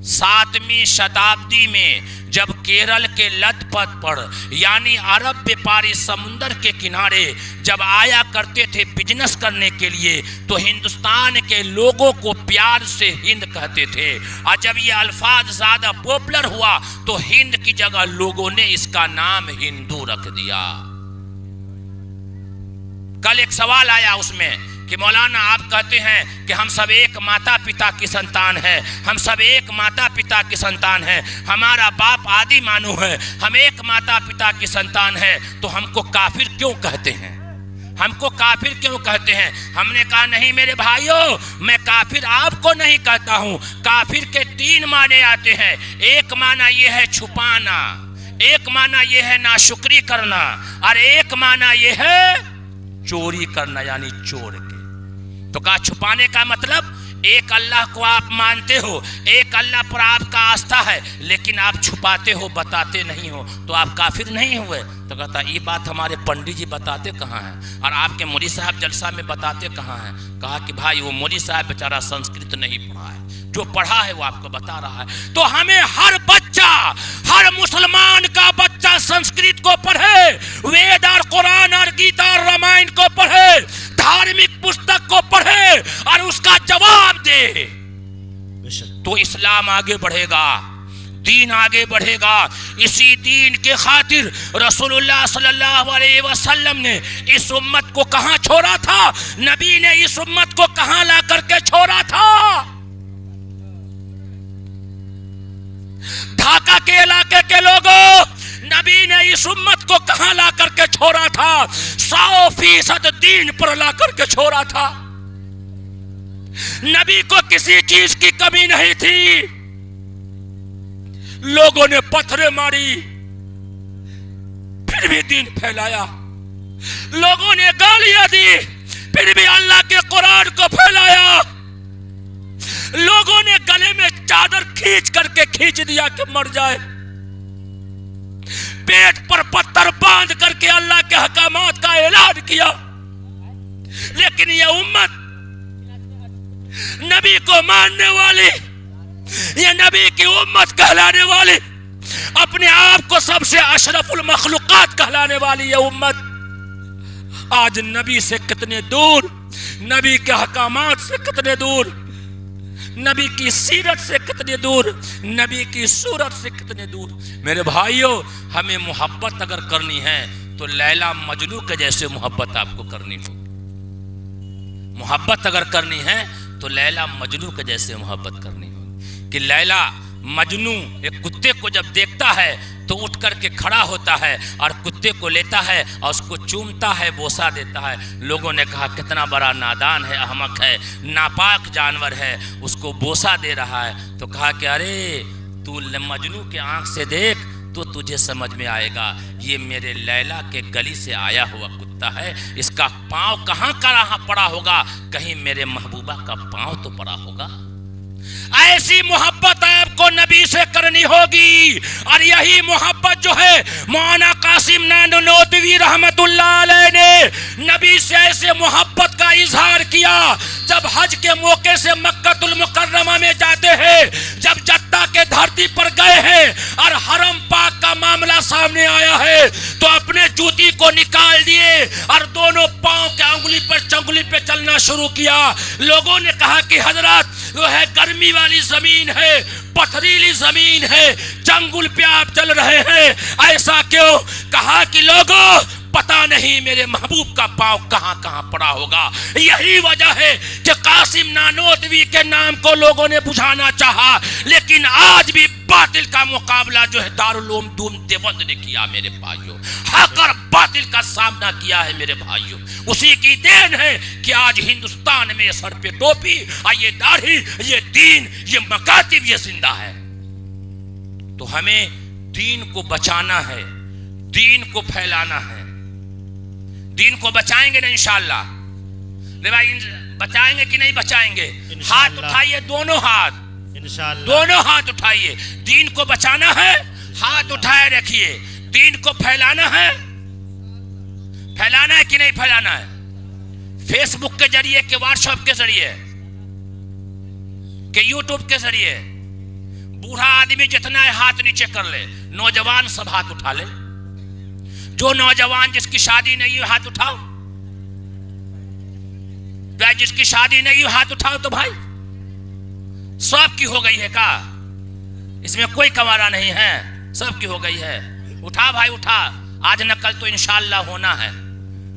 7वीं शताब्दी में जब केरल के लदपथ पर यानी अरब व्यापारी समुद्र के किनारे जब आया करते थे बिजनेस करने के लिए, तो हिंदुस्तान के लोगों को प्यार से हिंद कहते थे। और जब ये अल्फाज ज्यादा पॉपुलर हुआ तो हिंद की जगह लोगों ने इसका नाम हिंदू रख दिया। कल एक सवाल आया उसमें कि मौलाना आप कहते हैं कि हम सब एक माता पिता की संतान है, हम सब एक माता पिता की संतान है, हमारा बाप आदि मानू है, हम एक माता पिता की संतान है, तो हमको काफिर क्यों कहते हैं? हमको काफिर क्यों कहते हैं? हमने कहा नहीं मेरे भाइयों, मैं काफिर आपको नहीं कहता हूं। काफिर के 3 माने आते हैं। एक माना ये है छुपाना, एक माना ये है नाशुक्री करना, और एक माना ये है चोरी करना यानी चोर के। तो कहा छुपाने का मतलब एक अल्लाह को आप मानते हो, एक अल्लाह पर आपका आस्था है, लेकिन आप छुपाते हो, बताते नहीं हो, तो आप काफिर नहीं हुए। तो कहता ये बात हमारे पंडित जी बताते कहाँ हैं और आपके मौलवी साहब जलसा में बताते कहाँ हैं? कहा कि भाई वो मौलवी साहब बेचारा संस्कृत नहीं पढ़ा है, जो पढ़ा है वो आपको बता रहा है। तो हमें हर बच्चा, हर मुसलमान का बच्चा संस्कृत को पढ़े, वेद और कुरान और गीता और रामायण को पढ़े, धार्मिक पुस्तक को पढ़े और उसका जवाब दे, तो इस्लाम आगे बढ़ेगा, दीन आगे बढ़ेगा। इसी दीन के खातिर रसूलुल्लाह सल्लल्लाहु अलैहि वसल्लम ने इस उम्मत को कहां छोड़ा था? नबी ने इस उम्मत को कहां ला करके छोड़ा था? ढाका के इलाके के लोगों, नबी ने इस उम्मत को कहां ला करके छोड़ा था? 100% दीन पर ला करके छोड़ा था। नबी को किसी चीज की कमी नहीं थी। लोगों ने पत्थरें मारी, फिर भी दीन फैलाया। लोगों ने गालियां दी, फिर भी अल्लाह के कुरान को फैलाया। लोगों ने गले में चादर खींच करके खींच दिया कि मर जाए, पेट पर पत्थर बांध करके अल्लाह के हकामात का ऐलान किया। लेकिन यह उम्मत नबी को मानने वाली, ये नबी की उम्मत कहलाने वाली, अपने आप को सबसे अशरफुल मखलूकात कहलाने वाली ये उम्मत आज नबी से कितने दूर, नबी के हकामात से कितने दूर, नबी की सीरत से कितने दूर, नबी की सूरत से कितने दूर। मेरे भाइयों, हमें मोहब्बत अगर करनी है तो लैला मजनू के जैसे मोहब्बत आपको करनी होगी। मोहब्बत अगर करनी है तो लैला मजनू के जैसे मोहब्बत करनी होगी। कि लैला मजनू एक कुत्ते को जब देखता है तो उठ करके खड़ा होता है और कुत्ते को लेता है और उसको चूमता है, बोसा देता है। लोगों ने कहा कितना बड़ा नादान है, अहमक है, नापाक जानवर है, उसको बोसा दे रहा है। तो कहा कि अरे तू मजनू के आंख से देख तो तुझे समझ में आएगा, ये मेरे लैला के गली से आया हुआ कुत्ता है, इसका पाँव कहाँ का पड़ा होगा, कहीं मेरे महबूबा का पाँव तो पड़ा होगा। ऐसी मोहब्बत आपको नबी से करनी होगी। और यही मोहब्बत जो है मौलाना कासिम नानोतवी रहमतुल्लाह अलैह ने नबी से ऐसे मोहब्बत का इजहार किया। जब हज के मौके से मक्कतुल मुकर्रमा में जाते हैं, जब जद्दा के धरती पर गए हैं और हरम पाक का मामला सामने आया है, तो अपने जूती को निकाल दिए और दोनों पांव के अंगुली पर चंगुली पे चलना शुरू किया। लोगों ने कहा कि हजरत वो है गर्मी वाली जमीन है, पथरीली जमीन है, जंगल पे आप चल रहे हैं, ऐसा क्यों? कहा कि लोगों पता नहीं मेरे महबूब का पांव कहां कहां पड़ा होगा। यही वजह है कि कासिम नानोतवी के नाम को लोगों ने बुझाना चाहा, लेकिन आज भी बातिल का मुकाबला जो है दारुल उलूम देवबंद ने किया मेरे भाइयों। हक और बातिल का सामना किया है मेरे भाइयों। उसी की देन है कि आज हिंदुस्तान में सर पे टोपी, ये दाढ़ी, ये दीन, ये मकातिब ये जिंदा है। तो हमें दीन को बचाना है, दीन को फैलाना है। दीन को बचाएंगे ना इंशाअल्लाह? भाई बचाएंगे कि नहीं बचाएंगे? हाथ उठाइए, दोनों हाथ, इंशाअल्लाह दोनों हाथ उठाइए। दीन को बचाना है, हाथ उठाए रखिए। दीन को फैलाना है, फैलाना है कि नहीं फैलाना है? फेसबुक के जरिए, के व्हाट्सएप के जरिए, के यूट्यूब के जरिए। बूढ़ा आदमी जितना है हाथ नीचे कर ले, नौजवान सब हाथ उठा ले। जो नौजवान जिसकी शादी नहीं हुई हाथ उठाओ, जिसकी शादी नहीं हुई हाथ उठाओ। तो भाई सबकी हो गई है का? इसमें कोई कवारा नहीं है, सबकी हो गई है। उठा भाई उठा, आज नकल तो इंशाअल्लाह होना है,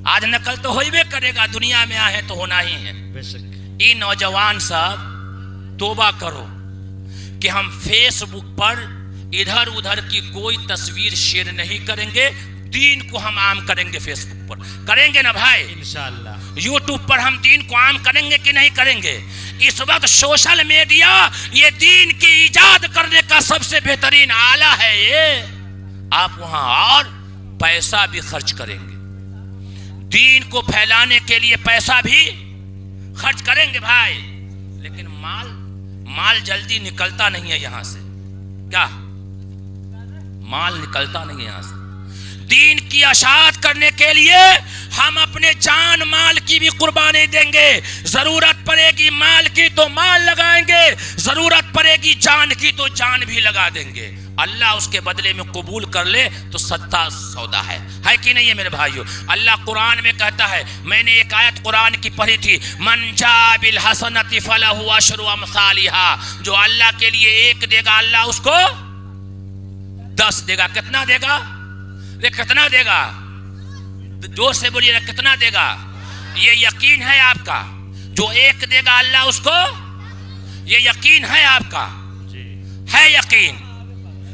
आज नकल तो होइबे करेगा, दुनिया में आए तो होना ही है। ये नौजवान सब तौबा करो कि हम फेसबुक पर इधर उधर की कोई तस्वीर शेयर नहीं करेंगे, दीन को हम आम करेंगे। फेसबुक पर करेंगे ना भाई इंशाअल्लाह। यूट्यूब पर हम दीन को आम करेंगे कि नहीं करेंगे? इस वक्त सोशल मीडिया ये दीन की इजाद करने का सबसे बेहतरीन आला है। ये आप वहां और पैसा भी खर्च करेंगे, दीन को फैलाने के लिए पैसा भी खर्च करेंगे भाई, लेकिन माल जल्दी निकलता नहीं है यहां से। क्या माल निकलता नहीं है यहां से? दीन की अशात करने के लिए हम अपने जान माल की भी कुर्बानी देंगे। जरूरत पड़ेगी माल की तो माल लगाएंगे, जरूरत पड़ेगी जान की तो जान भी लगा देंगे। अल्लाह उसके बदले में कबूल कर ले तो सच्चा सौदा है कि नहीं है मेरे भाइयों? अल्लाह कुरान में कहता है, मैंने एक आयत कुरान की पढ़ी थी, मन जा बिल हसनति फलहु अशरु अमसालिहा। जो अल्लाह के लिए एक देगा अल्लाह उसको 10 देगा। कितना देगा? रे कितना देगा? जोर से बोलिए ना, कितना देगा? ये यकीन है आपका? जो एक देगा अल्लाह उसको, ये यकीन है आपका? है यकीन?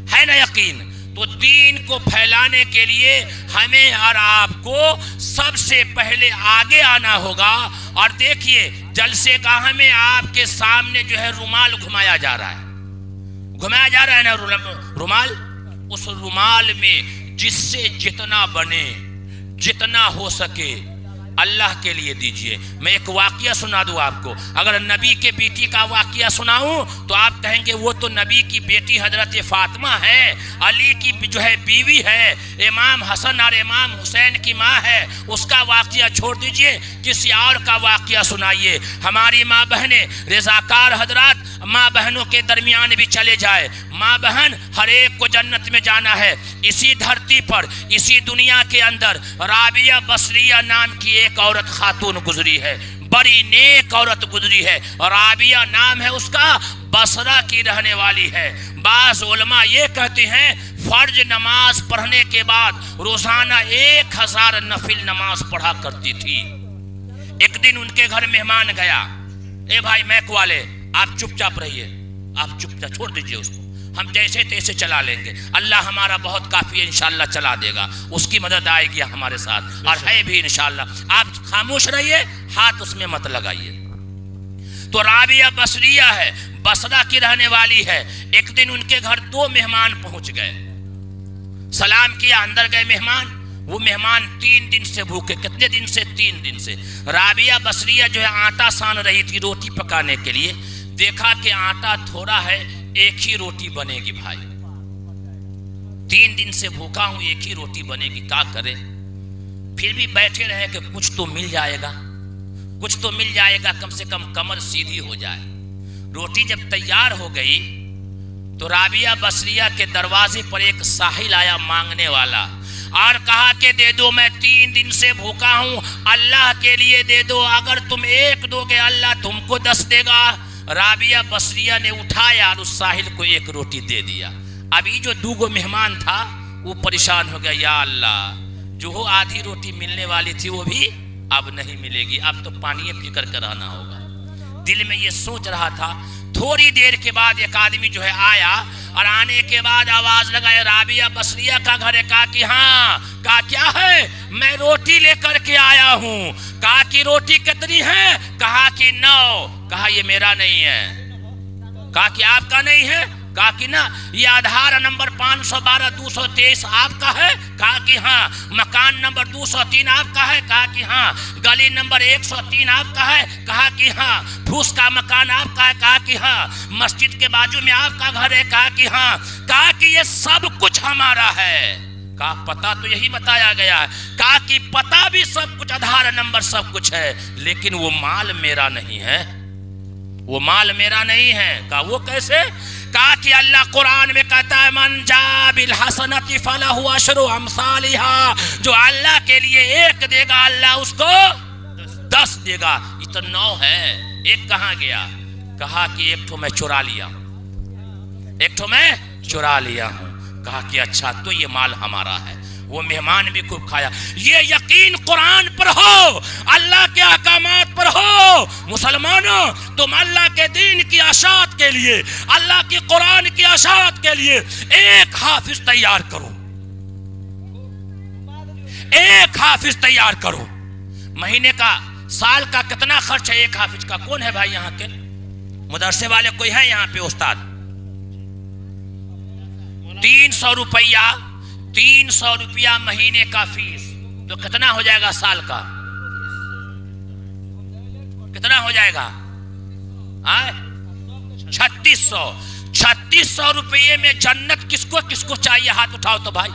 है ना यकीन? तो दीन को फैलाने के लिए हमें और आपको सबसे पहले आगे आना होगा। और देखिए जलसे गाह में आपके सामने जो है रुमाल घुमाया जा रहा है, घुमाया जा रहा है ना रुमाल। उस रुमाल में जिससे जितना बने, जितना हो सके अल्लाह के लिए दीजिए। मैं एक वाकया सुना दूं आपको। अगर नबी के बेटी का वाकया सुनाऊं तो आप कहेंगे वो तो नबी की बेटी हजरत फातिमा है, अली की जो है बीवी है, इमाम हसन और इमाम हुसैन की माँ है। उसका वाकया छोड़ दीजिए, किसी और का वाकया सुनाइए। हमारी माँ बहनें, रज़ाकार हजरात माँ बहनों के दरमियान भी चले जाए। माँ बहन हर एक को जन्नत में जाना है। इसी धरती पर, इसी दुनिया के अंदर राबिया बसरिया नाम की एक औरत खातून गुजरी है, बड़ी नेक औरत गुजरी है। राबिया नाम है उसका, बसरा की रहने वाली है। बाज़ उलमा ये कहते हैं फर्ज नमाज पढ़ने के बाद रोजाना 1000 नफिल नमाज पढ़ा करती थी। एक दिन उनके घर मेहमान गया, ए भाई मैक वाले आप चुपचाप रहिए, आप चुपचाप छोड़ दीजिए उसको, हम जैसे तैसे चला लेंगे, अल्लाह हमारा बहुत काफी है, इंशाअल्लाह चला देगा, उसकी मदद आएगी हमारे साथ और है भी इंशाअल्लाह। आप खामोश रहिए, हाथ उसमें मत लगाइए। तो राबिया बसरिया है, बसरा की रहने वाली है। एक दिन उनके घर 2 मेहमान पहुंच गए, सलाम किया, अंदर गए मेहमान। वो मेहमान 3 दिन से भूखे। कितने दिन से? 3 दिन से। राबिया बसरिया जो है आटा सान रही थी रोटी पकाने के लिए। देखा कि आटा थोड़ा है, एक ही रोटी बनेगी भाई, 3 दिन से भूखा हूं, एक ही रोटी बनेगी, क्या करे? फिर भी बैठे रहे कि कुछ तो मिल जाएगा, कुछ तो मिल जाएगा, कम से कम कमर सीधी हो जाए। रोटी जब तैयार हो गई तो राबिया बसरिया के दरवाजे पर एक साहिल आया मांगने वाला। और कहा कि दे दो, मैं 3 दिन से भूखा हूँ, अल्लाह के लिए दे दो, अगर तुम 1 दोगे अल्लाह तुमको 10 देगा। राबिया बसरिया ने उठाया और उस साहिल को 1 रोटी दे दिया। अभी जो 2 मेहमान था वो परेशान हो गया, या अल्लाह जो आधी रोटी मिलने वाली थी वो भी अब नहीं मिलेगी, अब तो पानी पी कर रहना होगा। दिल में ये सोच रहा था। थोड़ी देर के बाद एक आदमी जो है आया और आने के बाद आवाज लगाया, राबिया बसरिया का घर है? कहा कि हाँ। कहा क्या है? मैं रोटी लेकर के आया हूँ। कहा कि रोटी कितनी है? कहा कि 9। कहा ये मेरा नहीं है। कहा कि आपका नहीं है? कहा कि ना, ये आधार नंबर 512-223 आपका है? कहा कि हाँ। मकान नंबर 203 आपका है? कहा कि हाँ। गली नंबर 103 आपका है? कहा कि हाँ। फूस का मकान आपका है? कहा कि हाँ। मस्जिद के बाजू में आपका घर है? कहा कि हाँ। कहा कि ये सब कुछ हमारा है। कहा पता तो यही बताया गया है। कहा कि पता भी सब कुछ, आधार नंबर सब कुछ है, लेकिन वो माल मेरा नहीं है, वो माल मेरा नहीं है। कहा वो कैसे? कहा कि अल्लाह कुरान में कहता है, मन जा बिल हसनति फलहु अशरु अमसालिहा, जो अल्लाह के लिए 1 देगा अल्लाह उसको 10 देगा। ये तो 9 है, 1 कहाँ गया? कहा कि 1 ठो मैं चुरा लिया, 1 ठो मैं चुरा लिया हूँ। कहा कि अच्छा, तो ये माल हमारा है। वो मेहमान भी खूब खाया। ये यकीन कुरान पर हो, अल्लाह के अहकामात पर हो। मुसलमानों, तुम अल्लाह के दीन की अशात के लिए, अल्लाह की कुरान की अशात के लिए 1 हाफिज तैयार करो, 1 हाफिज तैयार करो। महीने का, साल का कितना खर्च है 1 हाफिज का? कौन है भाई यहाँ के मदरसे वाले? कोई है यहाँ पे उस्ताद? 300 रुपया, 300 रुपया महीने का फीस, तो कितना हो जाएगा साल का? कितना हो जाएगा? 3600। 3600 रुपये में जन्नत किसको किसको चाहिए? हाथ उठाओ तो भाई।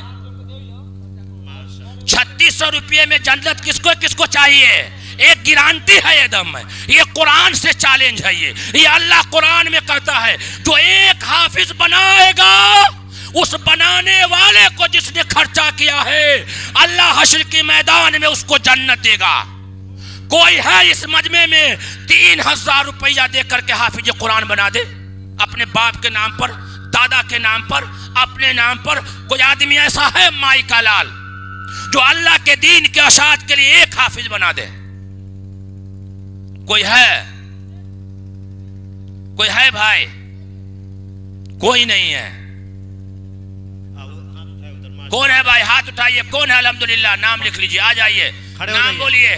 3600 रुपये में जन्नत किसको किसको चाहिए? एक गारंटी है एकदम, ये कुरान से चैलेंज है। ये अल्लाह कुरान में कहता है, जो 1 हाफिज बनाएगा उस बनाने वाले को जिसने खर्चा किया है, अल्लाह हश्र के मैदान में उसको जन्नत देगा। कोई है इस मजमे में 3000 रुपया देकर के हाफिज कुरान बना दे? अपने बाप के नाम पर, दादा के नाम पर, अपने नाम पर कोई आदमी ऐसा है माई का लाल जो अल्लाह के दीन के अशात के लिए 1 हाफिज बना दे? कोई है? कोई है भाई? कोई नहीं है। कौन है भाई? हाथ उठाइए। कौन है? अल्हम्दुलिल्लाह, नाम लिख लीजिए, आ जाइए, नाम बोलिए।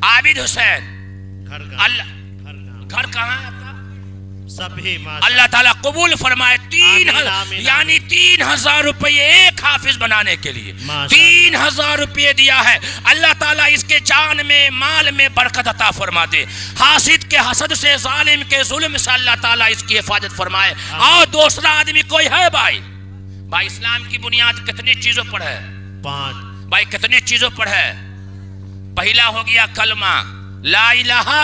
आबिद हुसैन। घर कहाँ है आपका? सभी अल्लाह ताला कबूल फरमाए। 3000 रुपये 1 हाफिज बनाने के लिए 3000 रुपये दिया है। अल्लाह ताला इसके जान में, माल में बरकत अता फरमा दे। हासिद के हसद से, जालिम के जुल्म से अल्लाह ताला इसकी हिफाजत फरमाए। और दूसरा आदमी कोई है भाई? भाई इस्लाम की बुनियाद कितनी चीजों पर है? 5। भाई कितनी चीजों पर है? पहला हो गया कलमा, ला इलाहा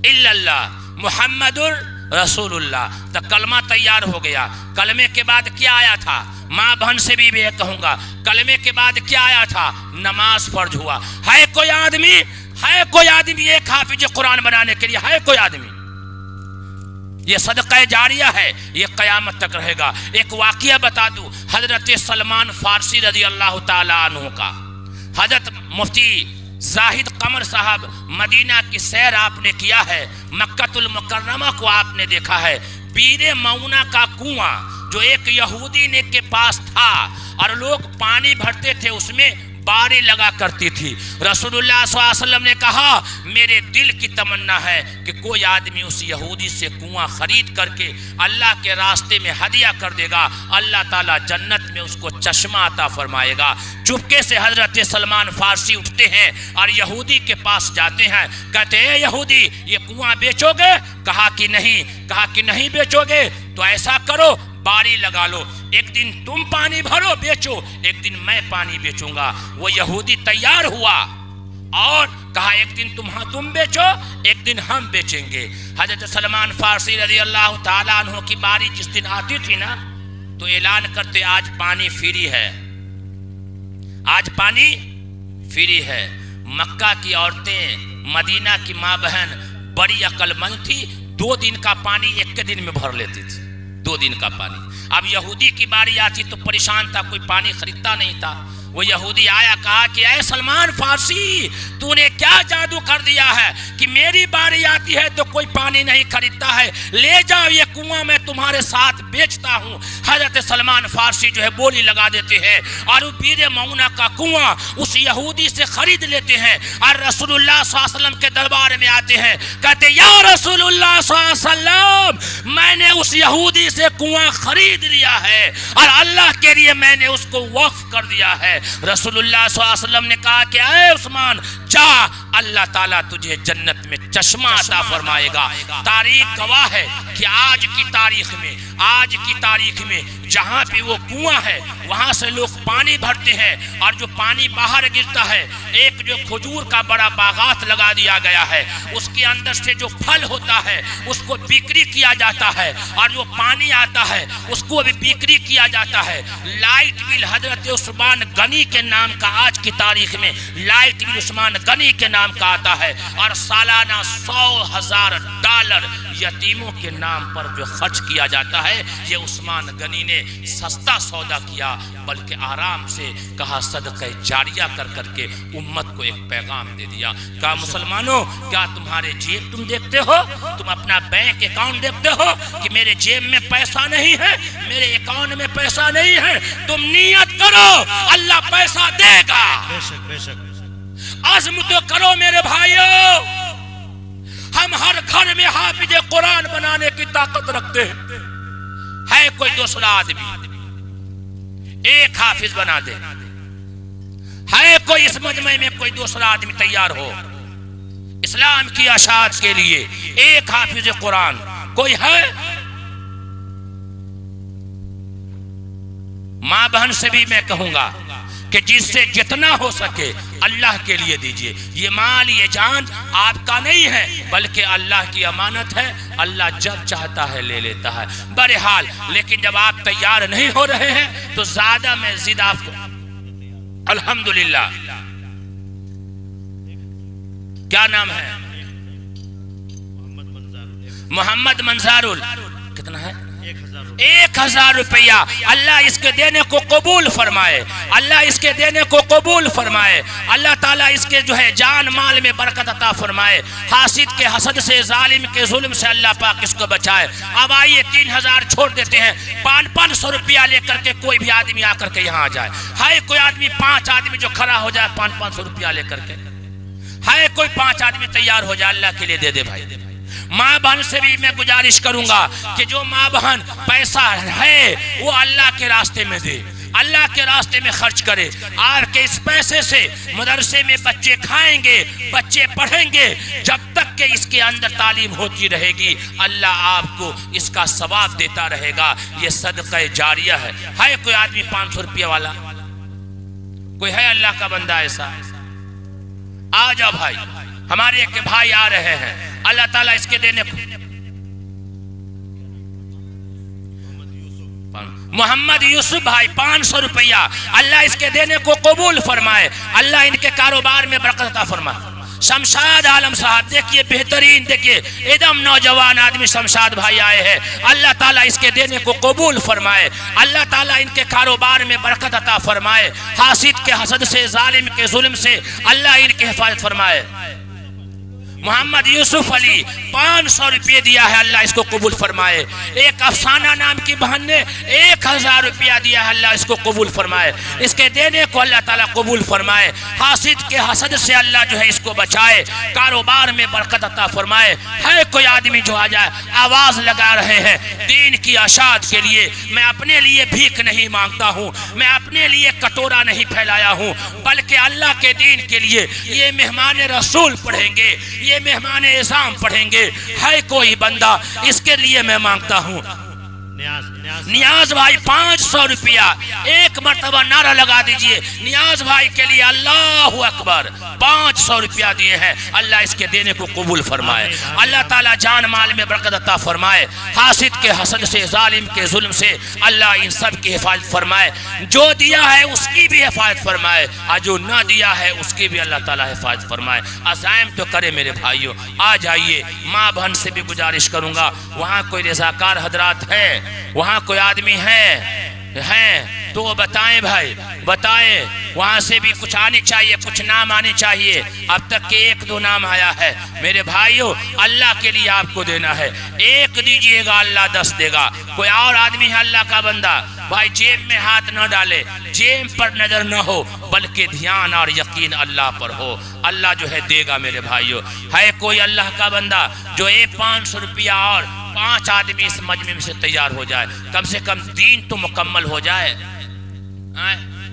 इल्लल्लाह मुहम्मदुर रसूलुल्लाह। तो कलमा तैयार हो गया। कलमे के बाद क्या आया था? माँ बहन से भी मैं कहूंगा, कलमे के बाद क्या आया था? नमाज फर्ज हुआ। है कोई आदमी, है कोई आदमी 1 हाफिज कुरान बनाने के लिए? है कोई आदमी? ये सदका जारिया है, ये कयामत तक रहेगा। एक वाकिया बता दूं, हजरत सलमान फारसी रजी अल्लाह ताला अन्हु का। हजरत मुफ्ती जाहिद कमर साहब, मदीना की सैर आपने किया है, मक्कातुल मुकर्रमा को आपने देखा है। बीरे मऊना का कुआं जो एक यहूदी ने के पास था और लोग पानी भरते थे, उसमें बारी लगा करती थी। रसूलुल्लाह सल्लल्लाहु अलैहि वसल्लम ने कहा, मेरे दिल की तमन्ना है कि कोई आदमी उस यहूदी से कुआं खरीद करके अल्लाह के रास्ते में हदिया कर देगा, अल्लाह ताला जन्नत में उसको चश्मा अता फरमाएगा। चुपके से हजरत सलमान फारसी उठते हैं और यहूदी के पास जाते हैं। कहते हैं, यहूदी ये कुआं बेचोगे? कहा कि नहीं। कहा कि नहीं बेचोगे तो ऐसा करो, बारी लगा लो, एक दिन तुम पानी भरो बेचो, एक दिन मैं पानी बेचूंगा। वो यहूदी तैयार हुआ और कहा, एक दिन तुम बेचो, एक दिन हम बेचेंगे। हजरत सलमान फारसी रज़ी अल्लाह ताला अन्हु की बारी जिस दिन आती थी ना, तो ऐलान करते, आज पानी फ्री है, आज पानी फ्री है। मक्का की औरतें, मदीना की माँ बहन बड़ी अक्लमंद थी, 2 दिन का पानी एक के दिन में भर लेती थी, 2 दिन का पानी। अब यहूदी की बारी आती तो परेशान था, कोई पानी खरीदता नहीं था। वो यहूदी आया, कहा कि ऐ सलमान फारसी, तूने क्या जादू कर दिया है कि मेरी बारी आती है तो कोई पानी नहीं खरीदता है, ले जाओ ये कुआं मैं तुम्हारे साथ बेचता हूँ। हजरत सलमान फारसी जो है बोली लगा देते हैं और बीर मऊना का कुआं उस यहूदी से खरीद लेते हैं और रसूलुल्लाह सल्लल्लाहु अलैहि वसल्लम के दरबार में आते हैं, कहते या रसूलुल्लाह सल्लल्लाहु अलैहि वसल्लम, मैंने उस यहूदी से कुआं खरीद लिया है और अल्लाह के लिए मैंने उसको वक्फ कर दिया है। रसूलुल्लाह सल्लल्लाहु अलैहि वसल्लम ने कहा कि ऐ उस्मान, जा, अल्लाह ताला तुझे जन्नत में चश्मा अता फरमाएगा। तारीख गवाह है कि आज की तारीख में जहाँ पे वो कुआं है वहां से लोग पानी भरते हैं और जो पानी बाहर गिरता है, एक जो खजूर का बड़ा बागात लगा दिया गया है, उसके अंदर से जो फल होता है उसको बिक्री किया जाता है और जो पानी आता है उसको भी बिक्री किया जाता है। लाइट बिल हजरत उस्मान गनी के नाम का आज की तारीख में लाइट बिल उस्मान गनी के नाम का आता है और सालाना $100,000 यतीमों के नाम पर जो खर्च किया जाता है, ये उस्मान गनी ने सस्ता सौदा किया, बल्कि आराम से कहा सदक़े जारिया कर करके उम्मत को एक पैगाम दे दिया। कहा मुसलमानों, क्या तुम्हारे जेब तुम देखते हो, तुम अपना बैंक अकाउंट देखते हो कि मेरे जेब में पैसा नहीं है, मेरे अकाउंट में पैसा नहीं है, तुम नियत करो अल्लाह पैसा देगा। बेशक बेशक। आज़म तो करो मेरे भाइयों, हम हर घर में हाफिज कुरान बनाने की ताकत रखते हैं। है कोई दूसरा आदमी एक हाफिज बना दे, है कोई इस मजमे में कोई दूसरा आदमी तैयार हो इस्लाम की अशात के लिए, एक हाफिज कुरान कोई है? मां बहन से भी मैं कहूंगा कि जिससे जितना हो सके अल्लाह के लिए दीजिए। ये माल, ये जान आपका नहीं है, बल्कि अल्लाह की अमानत है। अल्लाह जब चाहता है ले लेता है। बहरहाल, लेकिन जब आप तैयार नहीं हो रहे हैं तो ज्यादा मैं जिद आपको, अल्हम्दुलिल्लाह, क्या नाम है? मोहम्मद मंजारुल। कितना है? 1000 रुपया। अल्लाह इसके देने को कबूल फरमाए, अल्लाह इसके देने को कबूल फरमाए। अल्लाह ताला इसके जो है जान माल में बरकत अता फरमाए। हासिद के हसद से, जालिम के जुल्म से अल्लाह पाक इसको बचाए। अब आइए 3000 छोड़ देते हैं, 500 रुपया लेकर के कोई भी आदमी आकर के यहाँ आ जाए। है कोई आदमी, 5 आदमी जो खड़ा हो जाए 500 रुपया लेकर के, है कोई 5 आदमी तैयार हो जाए, अल्लाह के लिए दे दे भाई। माँ बहन से भी मैं गुजारिश करूंगा कि जो माँ बहन पैसा है वो अल्लाह के रास्ते में दे, अल्लाह के रास्ते में खर्च करे। आपके इस पैसे से मदरसे में बच्चे खाएंगे, बच्चे पढ़ेंगे, जब तक के इसके अंदर तालीम होती रहेगी अल्लाह आपको इसका सवाब देता रहेगा। ये सदक़े जारिया है। कोई आदमी 500 रुपया वाला? कोई है अल्लाह का बंदा ऐसा? आ जाओ भाई, हमारे एक भाई आ रहे हैं, अल्लाह ताला इसके देने को। मोहम्मद यूसुफ भाई 500 रुपया, अल्लाह इसके देने को कबूल फरमाए, अल्लाह इनके कारोबार में बरकत अता फरमाए। शमशाद आलम साहब, देखिए बेहतरीन, देखिए एकदम नौजवान आदमी शमशाद भाई आए हैं, अल्लाह ताला इसके देने को कबूल फरमाए, अल्लाह ताला इनके कारोबार में बरकत अता फरमाए। हासिद के हसद से, जालिम के जुल्म से अल्लाह इनकी हिफाजत फरमाए। मोहम्मद यूसुफ अली 500 रुपये दिया है, अल्लाह इसको कबूल फरमाए। एक अफसाना नाम की बहन ने 1000 रुपया दिया है, अल्लाह इसको कबूल फरमाए। इसके देने को अल्लाह ताला कबूल फरमाए। हासिद के हसद से अल्लाह जो है इसको बचाए, कारोबार में बरकत अता फरमाए। है कोई आदमी जो आ जाए, आवाज लगा रहे हैं दीन की अशात के लिए। मैं अपने लिए भीख नहीं मांगता हूँ, मैं अपने लिए कटोरा नहीं फैलाया हूँ, बल्कि अल्लाह के दीन के लिए ये मेहमान रसूल पढ़ेंगे, ये मेहमान इज़ाम पढ़ेंगे। है कोई बंदा, इसके लिए मैं मांगता हूँ। नियाज भाई 500 रुपया, एक मर्तबा नारा लगा दीजिए नियाज भाई के लिए। अल्लाह अकबर, 500 रुपया दिए हैं। अल्लाह इसके देने को कबूल फरमाए। अल्लाह ताला जान माल में बरकत अता फरमाए। हासिद के हसद से, जालिम के जुल्म से अल्लाह इन सब की हिफाजत फरमाए। जो दिया है उसकी भी हिफाजत फरमाए और जो ना दिया है उसकी भी अल्लाह ताला हिफाजत फरमाए। अज़ाइम तो करे मेरे भाइयों, आ जाइए। माँ बहन से भी गुजारिश करूंगा, वहाँ कोई रज़ाकार हजरात है, वहाँ कोई आदमी है तो बताएं भाई, बताएं। वहाँ से भी कुछ आने चाहिए, कुछ नाम आने चाहिए। अब तक के 1-2 नाम आया है। मेरे भाइयों, अल्लाह के लिए आपको देना है। एक दीजिएगा, अल्लाह 10 देगा। कोई और आदमी है अल्लाह का बंदा, भाई जेब में हाथ न डाले, जेब पर नजर न हो, बल्कि ध्यान और यकीन अल्लाह पर हो। अल्लाह जो है देगा मेरे भाइयों। है कोई अल्लाह का बंदा जो 500 रुपया और 5 आदमी इस मजमे में से तैयार हो जाए, कम से कम दीन तो मुकम्मल हो जाए।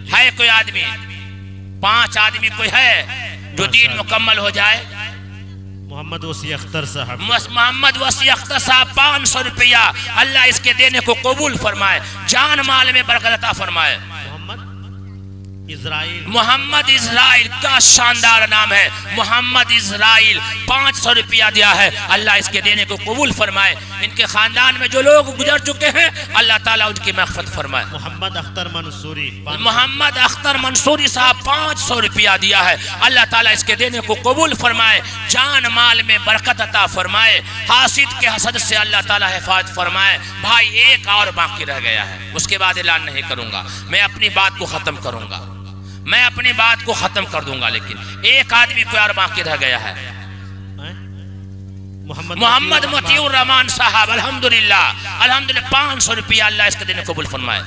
है कोई आदमी, 5 आदमी कोई है जो दीन मुकम्मल हो जाए? मोहम्मद वसी अख्तर साहब, मोहम्मद वसी अख्तर साहब 500 रुपया, अल्लाह इसके देने को कबूल फरमाए, जान माल में बरकत अता फरमाए। मोहम्मद इज़राइल का शानदार नाम है, मोहम्मद इज़राइल 500 रुपया दिया है। अल्लाह इसके देने को कबूल फरमाए। इनके खानदान में जो लोग गुजर चुके हैं अल्लाह ताला उनकी मग़फ़िरत फरमाए। मोहम्मद अख्तर मंसूरी, मोहम्मद अख्तर मंसूरी साहब 500 रुपया दिया है। अल्लाह ताला इसके देने को कबूल फरमाए, जान माल में बरकत अता फरमाए। हासिद के हसद से अल्लाह ताला हिफाजत फरमाए। भाई एक और बाकी रह गया है, उसके बाद ऐलान नहीं करूंगा, मैं अपनी बात को खत्म करूंगा, मैं अपनी बात को खत्म कर दूंगा। लेकिन एक आदमी को और बाकी रह गया है, मोहम्मद मतीउर रहमान साहब। अल्हम्दुलिल्लाह, अल्हम्दुलिल्लाह 500 रुपया अल्लाह इसके देने को कबूल फरमाए।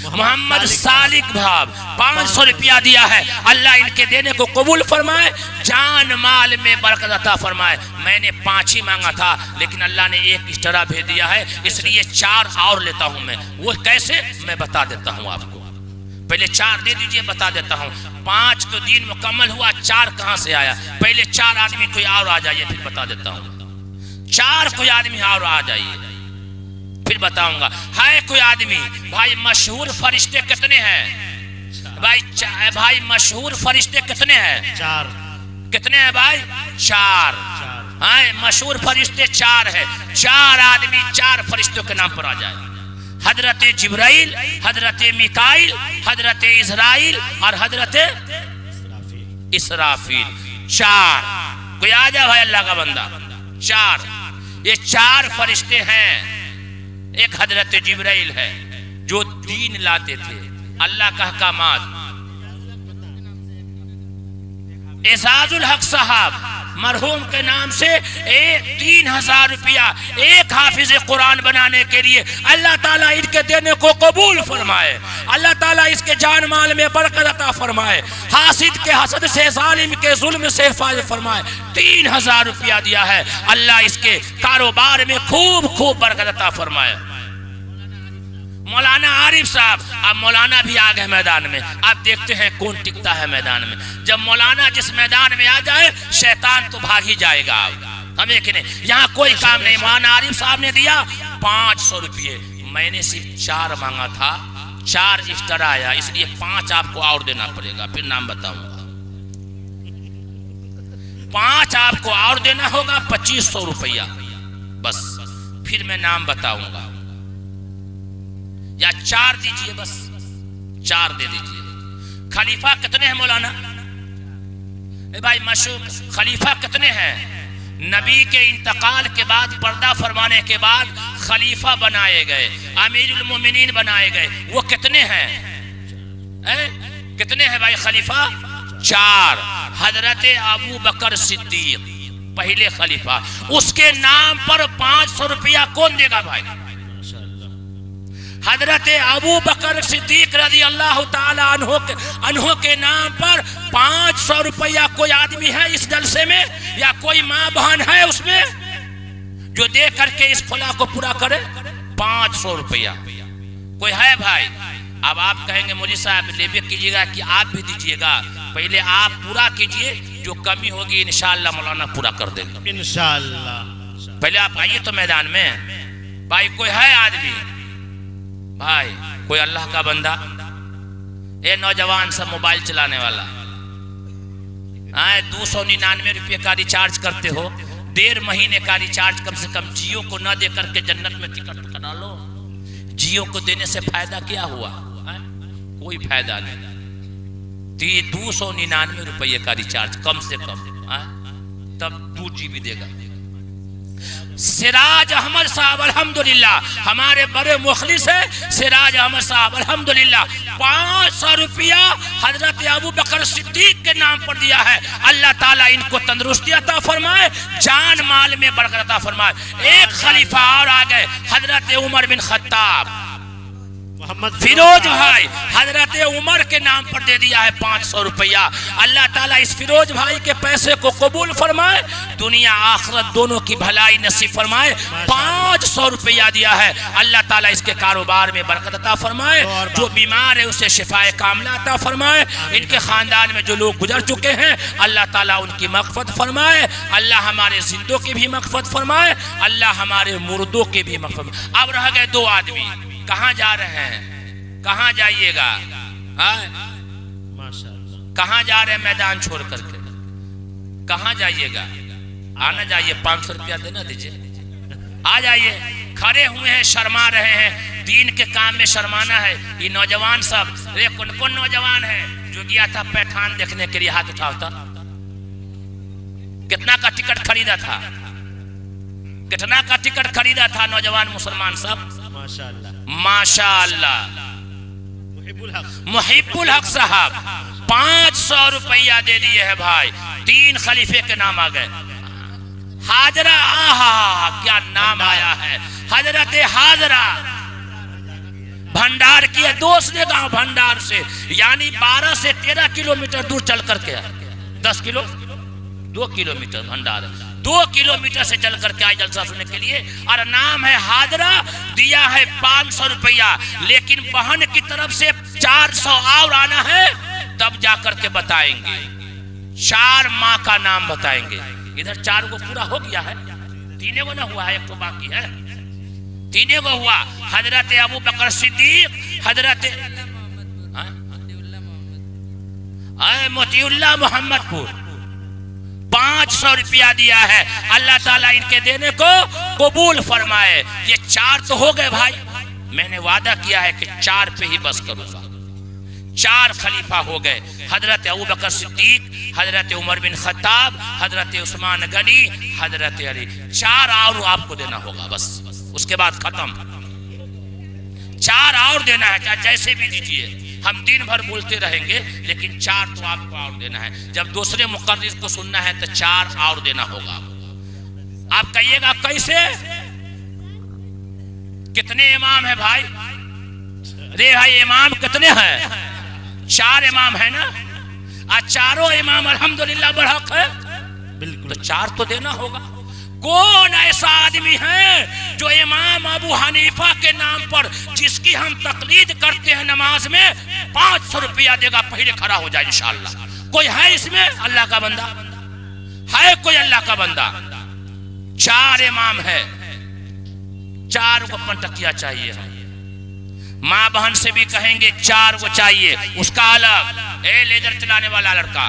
मोहम्मद सालिक भाव 500 रुपया दिया है। अल्लाह इनके देने को कबूल फरमाए, जान माल में बरकत अता फरमाए। मैंने 5 ही मांगा था, लेकिन अल्लाह ने 1 एक्स्ट्रा भेज दिया है, इसलिए 4 और लेता हूं मैं। वो कैसे, मैं बता देता हूं आपको। पहले 4 दे दीजिए, बता देता हूँ। 5 तो दिन मुकम्मल हुआ, 4 कहाँ से आया? पहले 4 आदमी कोई और आ जाइए, फिर बता देता हूँ। 4 कोई आदमी और आ जाइए, फिर बताऊंगा। है कोई आदमी? भाई मशहूर फरिश्ते कितने हैं भाई मशहूर फरिश्ते कितने हैं? 4। कितने हैं भाई? 4। हाँ, मशहूर फरिश्ते 4 है। 4 आदमी 4 फरिश्तों के नाम पर आ जाए। हजरत जिब्राइल, हजरत मिकाइल, हजरत इज़राइल और हजरत इसराफील। 4 कोई आ जाए भाई अल्लाह का बंदा। 4, ये 4 फरिश्ते हैं। एक हजरत जिब्राइल है जो दीन लाते थे, अल्लाह का अहकामात। एजाजुल हक साहब मरहूम के नाम से 3000 रुपया एक हाफिज कुरान बनाने के लिए अल्लाह ताला इनके देने को कबूल फरमाए। अल्लाह ताला इसके जान माल में बरकत अता फरमाए। हासिद के हसद से, जालिम के जुल्म से हिफाजत फरमाए। 3000 रुपया दिया है। अल्लाह इसके कारोबार में खूब खूब बरकत अता फरमाए। मौलाना आरिफ साहब, अब मौलाना भी आ गए मैदान में। आप देखते हैं कौन टिकता है मैदान में। जब मौलाना जिस मैदान में आ जाए, शैतान तो भाग ही जाएगा। हमें कि नहीं, यहाँ कोई काम नहीं। मौलाना आरिफ साहब ने दिया 500 रुपये, मैंने सिर्फ 4 मांगा था, 4 एक्स्ट्रा आया, इसलिए 5 आपको और देना पड़ेगा। फिर नाम बताऊंगा। 5 आपको और देना होगा, 2500 रुपया बस। फिर मैं नाम बताऊंगा, या 4 दीजिए, बस 4 दे दीजिए। खलीफा कितने हैं मौलाना? भाई मशहूर खलीफा कितने हैं? नबी के इंतकाल के बाद, पर्दा फरमाने के बाद खलीफा बनाए गए, अमीरुल मोमिनीन बनाए गए। वो कितने हैं? कितने हैं भाई खलीफा? 4। हजरत अबू बकर सिद्दीक पहले खलीफा, उसके नाम पर 500 रुपया कौन देगा भाई? हजरत अबू बकर सिद्दीक रज़ी अल्लाह ताला अन्हो के नाम पर 500 रुपया कोई आदमी है इस जलसे में, या कोई माँ बहन है उसमें जो दे करके इस खुला को पूरा करे? 500 रुपया कोई है भाई? अब आप कहेंगे मौलवी साहब लेबे कीजिएगा कि आप भी दीजिएगा? पहले आप पूरा कीजिए, जो कमी होगी इंशाअल्लाह मौलाना पूरा कर देगा इंशाअल्लाह। पहले आप आइए तो मैदान में, भाई कोई है आदमी, भाई कोई अल्लाह का बंदा, ये नौजवान सब मोबाइल चलाने वाला, 299 रुपये का रिचार्ज करते हो, 1.5 महीने का रिचार्ज कम से कम जियो को न दे करके जन्नत में टिकट करा लो। जियो को देने से फायदा क्या हुआ? कोई फायदा नहीं। तो ये 299 रुपये का रिचार्ज कम से कम, तब 2 GB देगा। सिराज अहमद साहब अल्हम्दुलिल्लाह हमारे बड़े मुखलिस है। सिराज अहमद साहब अल्हम्दुलिल्लाह 500 रुपया हजरत अबू बकर सिद्दीक के नाम पर दिया है। अल्लाह ताला इनको तंदुरुस्ती अता फरमाए, जान माल में बरकत अता फरमाए। एक खलीफा और आ गए, हजरत उमर बिन खत्ताब, फिरोज भाई हजरत उमर के नाम पर दे दिया है 500 रुपया। अल्लाह ताला इस फिरोज भाई के पैसे को कबूल फरमाए, दुनिया आखिरत दोनों की भलाई नसीब फरमाए। 500 रुपया दिया है। अल्लाह ताला इसके कारोबार में बरकत अता फरमाए, जो बीमार है उसे शिफाए कामला अता फरमाए। इनके खानदान में जो लोग गुजर चुके हैं अल्लाह ताला उनकी मग़फ़िरत फरमाए। अल्लाह हमारे जिंदों की भी मग़फ़िरत फरमाए, अल्लाह हमारे मुर्दों की भी मग़फ़िरत। अब रह गए 2 आदमी, कहाँ जा रहे हैं? कहाँ जाइएगा? कहाँ जा रहे हैं? मैदान छोड़ करके कहाँ जाइएगा? आना जाइए, 500 रुपया देना दीजिए, आ जाइए। खड़े हुए हैं, शर्मा रहे हैं, दीन के काम में शर्माना है। ये नौजवान सब, कौन नौजवान है जो गया था पैठान देखने के लिए? हाथ उठाता। कितना का टिकट खरीदा था? कितना का टिकट खरीदा था नौजवान मुसलमान सब? माशाअल्लाह। मुहिब्बुल हक साहब 500 रुपया दे दिए है भाई। 3 खलीफे के नाम आ गए। हाजरा, आहा क्या नाम आया है, हजरत हाजरा भंडार की है, दूसरे गांव भंडार से, यानी 12 से 13 किलोमीटर दूर चल करके, 2 किलोमीटर भंडार है, 2 किलोमीटर से चल करके आए जलसा सुनने के लिए। और नाम है हाजरा, दिया है 500 रुपया। लेकिन बहन की तरफ से 400 और आना है, तब जाकर के बताएंगे। 4 माँ का नाम बताएंगे। इधर 4 को पूरा हो गया है, 3 को ना हुआ है, 1 तो बाकी है। 3 को हुआ। हजरत अबू बकर सिद्दीक, हजरत मोतीउल्लाह मोहम्मदपुर 500 रुपया दिया है। अल्लाह ताला इनके देने को कबूल फरमाए। ये 4 तो हो गए भाई, मैंने वादा किया है कि 4 पे ही बस करूंगा। 4 खलीफा हो गए, हजरत अबू बकर सिद्दीक, हजरत उमर बिन खत्ताब, हजरत उस्मान गनी, हजरत अली। 4 और आपको देना होगा, बस उसके बाद खत्म। 4 और देना है, चाहे जैसे भी दीजिए, हम दिन भर बोलते रहेंगे, लेकिन 4 तो आपको और देना है। जब दूसरे मुकर्रिर को सुनना है तो 4 और देना होगा। आप कहिएगा कैसे? कितने इमाम है भाई? रे भाई इमाम कितने हैं? 4 इमाम है ना, और 4 इमाम अल्हम्दुलिल्लाह बरहक है, बिल्कुल। तो 4 तो देना होगा। कौन ऐसा आदमी है जो इमाम अबू हनीफा के नाम पर, जिसकी हम तकलीद करते हैं नमाज में, 500 रुपया देगा? पहले खड़ा हो जाए इंशाअल्लाह। कोई है इसमें अल्लाह का बंदा? है कोई अल्लाह का बंदा? 4 इमाम है, 4 को पंटकिया चाहिए। माँ बहन से भी कहेंगे 4 को चाहिए, उसका अलग। लेजर चलाने वाला लड़का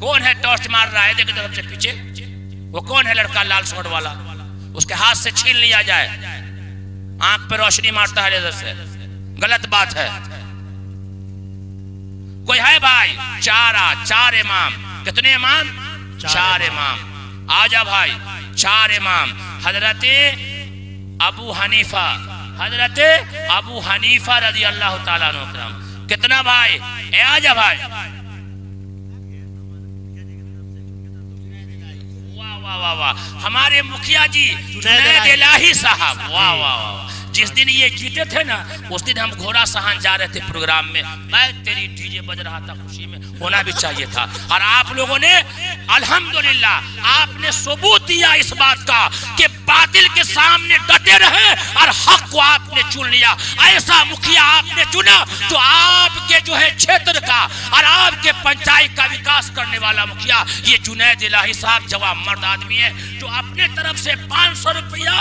कौन है? टॉर्च मार रहा है, देखिए तरफ से पीछे, वो कौन है लड़का लाल शर्ट वाला? उसके हाथ से छीन लिया जाए, आंख पे रोशनी मारता है लेजर से, गलत बात है। कोई है भाई? 4 इमाम। कितने इमाम? 4 इमाम। आजा भाई, 4 इमाम। हजरत अबू हनीफा, हजरत अबू हनीफा रजी अल्लाह ताला अन्हु। कितना भाई? आजा भाई। वाह वाह वाह, हमारे मुखिया जी जुनैद इलाही साहब, वाह वाह वाह। जिस दिन ये जीते थे ना, उस दिन हम घोड़ा सहान जा रहे थे प्रोग्राम में, मैं तेरी डीजे बज रहा था, खुशी में होना भी चाहिए था। और आप लोगों ने अल्हम्दुलिल्लाह आपने सबूत दिया इस बात का कि बातिल के सामने डटे रहे और हक को आपने चुन लिया। ऐसा मुखिया आपने चुना जो आपके जो है क्षेत्र का और आपके पंचायत का विकास करने वाला मुखिया। ये जुनैद इलाही साहब जवाब मर्द आदमी है, जो अपने तरफ से 500 रुपया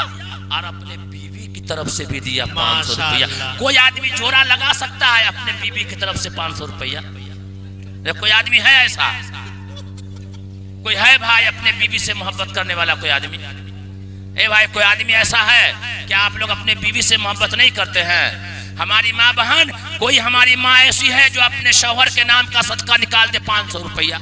और अपने बीवी की तरफ से भी दिया 500 रुपया। कोई आदमी जोड़ा लगा सकता है अपने बीबी की तरफ से 500 रुपया? कोई आदमी है ऐसा? कोई है भाई अपने बीबी से मोहब्बत करने वाला? कोई आदमी? ए भाई, कोई आदमी ऐसा है? क्या आप लोग अपने बीवी से मोहब्बत नहीं करते हैं? हमारी माँ बहन, कोई हमारी माँ ऐसी है जो अपने शौहर के नाम का सदका निकाल दे 500 रुपया?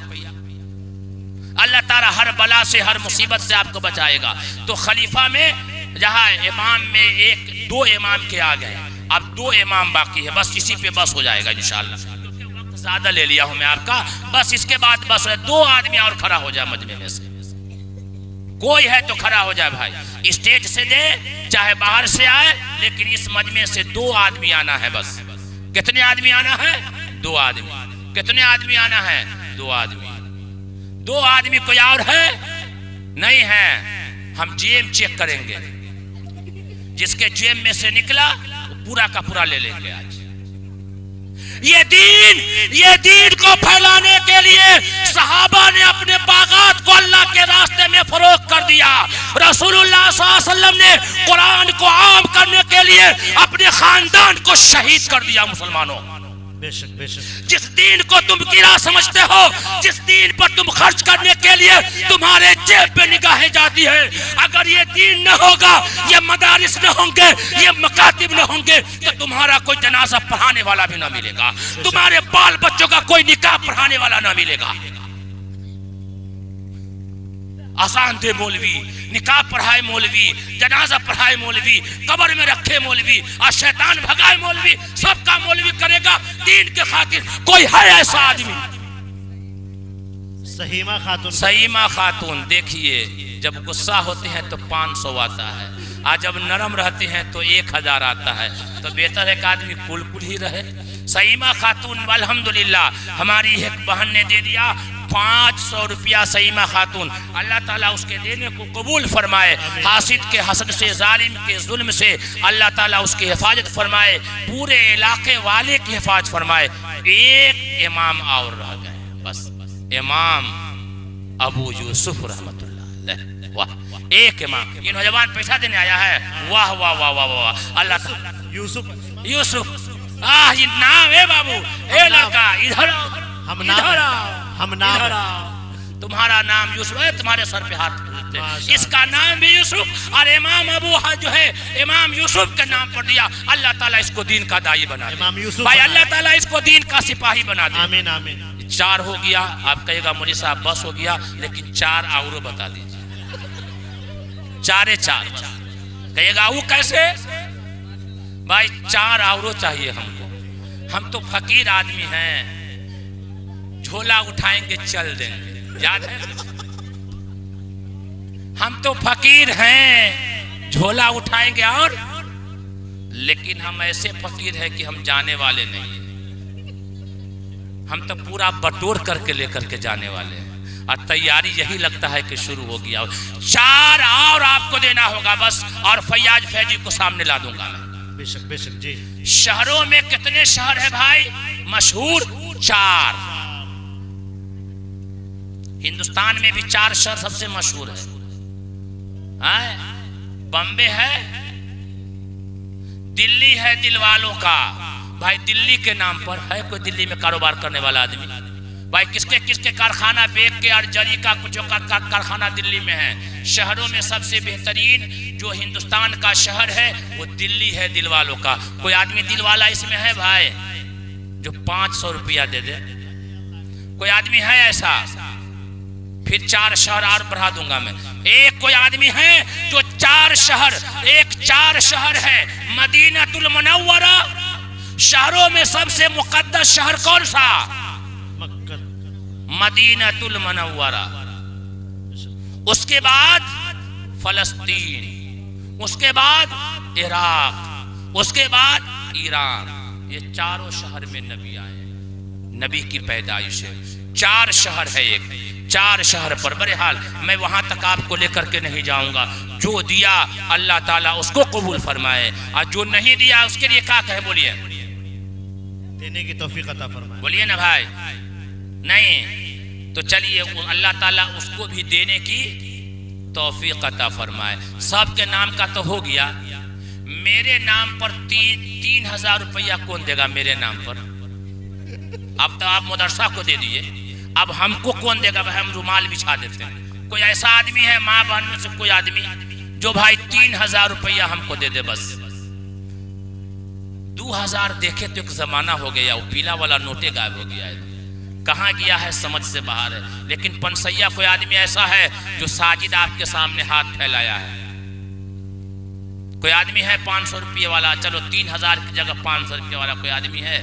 अल्लाह ताला हर बला से, हर मुसीबत से आपको बचाएगा। तो खलीफा में जहाँ इमाम में दो इमाम के आ गए, अब 2 इमाम बाकी है, बस इसी पे बस हो जाएगा इंशाल्लाह। ज्यादा ले लिया हूं मैं आपका, बस इसके बाद बस 2 आदमी और खड़ा हो जाए मजमे में से। कोई है तो खड़ा हो जाए भाई, स्टेज से दे चाहे बाहर से आए, लेकिन इस मजमे से 2 आदमी आना है बस। कितने आदमी आना है? 2 आदमी। कितने आदमी आना है? 2 आदमी। 2 आदमी कोई और है? नहीं है। हम जेब चेक करेंगे, जिसके जेब में से निकला पूरा का पूरा ले लेंगे। आज ये दीन को फैलाने के लिए सहाबा ने अपने बागात को अल्लाह के रास्ते में फरोख्त कर दिया। रसूलुल्लाह सल्लल्लाहु अलैहि वसल्लम ने कुरान को आम करने के लिए अपने खानदान को शहीद कर दिया। मुसलमानों, बेशक बेशक, जिस दीन को तुम गिरा समझते हो, जिस दीन पर तुम खर्च करने के लिए तुम्हारे जेब पे निगाहें जाती है, अगर ये दीन न होगा, ये मदारिस न होंगे, ये मकातिब न होंगे, तो तुम्हारा कोई जनाजा पढ़ाने वाला भी न मिलेगा, तुम्हारे बाल बच्चों का कोई निकाह पढ़ाने वाला न मिलेगा। आसान थे मौलवी, निकाह पढ़ाए मौलवी, जनाजा पढ़ाए मौलवी, कब्र में रखे मौलवी, और शैतान भगाए मौलवी, सबका मौलवी करेगा दीन के खातिर। कोई है ऐसा आदमी? सहीमा खातून। सहीमा खातून, देखिए जब गुस्सा होते हैं तो 500 आता है, और जब नरम रहते हैं तो 1000 आता है। तो बेहतर एक आदमी कुल ही रहे। सहीमा खातून अल्हम्दुलिल्लाह हमारी एक बहन ने दे दिया 500 रुपया। सहीमा खातून, अल्लाह ताला उसके देने को कबूल फरमाए, हासिद के हसद से, जालिम के जुल्म से अल्लाह ताला उसकी हिफाजत फरमाए, पूरे इलाके वाले की हिफाजत फरमाए। एक इमाम और रह गए बस, इमाम अबू यूसुफ रहमतुल्लाह अलैह। वाह, एक इमाम। ये नौजवान पैसा देने आया है, वाह वाह वाह वाह वाह। अल्लाह ताला यूसुफ, ये नाम है बाबू, ए लड़का इधर आओ, हम नाम तुम्हारा नाम यूसुफ है, तुम्हारे सर पे हाथ, इसका नाम भी यूसुफ, और इमाम अबू जो है इमाम यूसुफ के नाम पर दिया। अल्लाह ताला इसको दीन का दाई बना दे भाई, अल्लाह ताला इसको दीन का सिपाही बना दे। आमीन आमीन। 4 हो गया। आप कहेगा मौलवी साहब बस हो गया, लेकिन 4 और बता दीजिए। 4 कहेगा वो कैसे भाई? 4 और चाहिए हमको। हम तो फकीर आदमी हैं, झोला उठाएंगे चल देंगे, याद है? हम तो फकीर हैं, झोला उठाएंगे और, लेकिन हम ऐसे फकीर हैं कि हम जाने वाले नहीं हैं। हम तो पूरा बटोर करके लेकर के जाने वाले हैं, और तैयारी यही लगता है कि शुरू हो गया। 4 और आपको देना होगा बस, और फैयाज फैजी को सामने ला दूंगा मैं। बेशक बेशक जी। शहरों में कितने शहर है भाई मशहूर? 4। हिंदुस्तान में भी 4 शहर सबसे मशहूर है। बॉम्बे है, दिल्ली है दिल वालों का भाई, दिल्ली के नाम पर है कोई दिल्ली में कारोबार करने वाला आदमी भाई? किसके किसके कारखाना बेच के और जरी का कुछ का कारखाना दिल्ली में है। शहरों में सबसे बेहतरीन जो हिंदुस्तान का शहर है वो दिल्ली है दिल वालों का। कोई आदमी दिल वाला इसमें है भाई जो 500 रुपया दे दे? कोई आदमी है ऐसा? फिर 4 शहर और बढ़ा दूंगा मैं। एक कोई आदमी है जो 4 शहर, एक 4 शहर है मदीनातुल मुनव्वरा। शहरों में सबसे मुकद्दस शहर कौन सा? मदीनातुल मुनव्वरा। उसके बाद फलस्तीन, उसके बाद इराक, उसके बाद ईरान। ये 4 शहर में नबी आए, नबी की पैदाइश है। 4 शहर है, एक 4 शहर पर। बहरहाल मैं वहां तक आपको लेकर के नहीं जाऊंगा। जो दिया अल्लाह ताला उसको कबूल फरमाए, और जो नहीं दिया उसके लिए क्या कहे? बोलिए, देने की तौफीक अता फरमाए। बोलिए ना भाई। नहीं तो चलिए अल्लाह ताला उसको भी देने की तौफीक अता फरमाए। सबके नाम का तो हो गया, मेरे नाम पर 3,000 रुपया कौन देगा मेरे नाम पर? अब तो आप मदरसा को दे दिए, अब हमको कौन देगा भाई? हम रुमाल बिछा देते हैं। कोई ऐसा आदमी है माँ बहन में से कोई आदमी जो भाई 3,000 रुपया हमको दे दे? बस 2,000 देखे तो एक जमाना हो गया, वो पीला वाला नोटे गायब हो गया है, कहाँ गया है समझ से बाहर है। लेकिन पनसैया कोई आदमी ऐसा है जो साजिद आपके सामने हाथ फैलाया है। कोई आदमी है 500 रुपये वाला, चलो 3,000 की जगह 500 रुपये वाला कोई आदमी है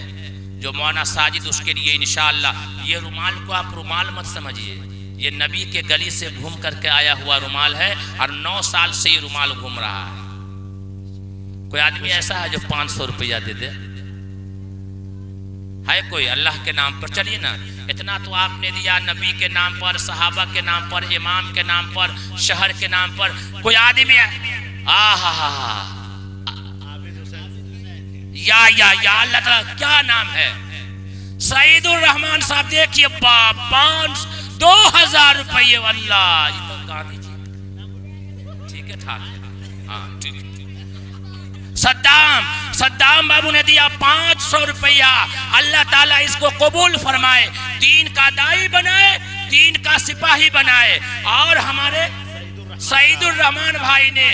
जो मौलाना साजिद, उसके लिए इंशाअल्लाह ये रुमाल को आप रुमाल मत समझिए, ये नबी के गली से घूम करके आया हुआ रुमाल है और 9 साल से ये रुमाल घूम रहा है। कोई आदमी ऐसा है जो 500 रुपया दे दे? है कोई? अल्लाह के नाम पर चलिए ना, इतना तो आपने दिया नबी के नाम पर, सहाबा के नाम पर, इमाम के नाम पर, शहर के नाम पर। कोई आदमी या अल्लाह ताला क्या नाम है? सईदुर रहमान साहब देखिए 2,000 रुपये। अल्लाह, ये तो गांधी जी ठीक है, ठाक है, हाँ ठीक है। सद्दाम बाबू ने दिया 500 रुपया। अल्लाह ताला इसको कबूल फरमाए, 3 का दाई बनाए, 3 का सिपाही बनाए। और हमारे सईदुर रहमान भाई ने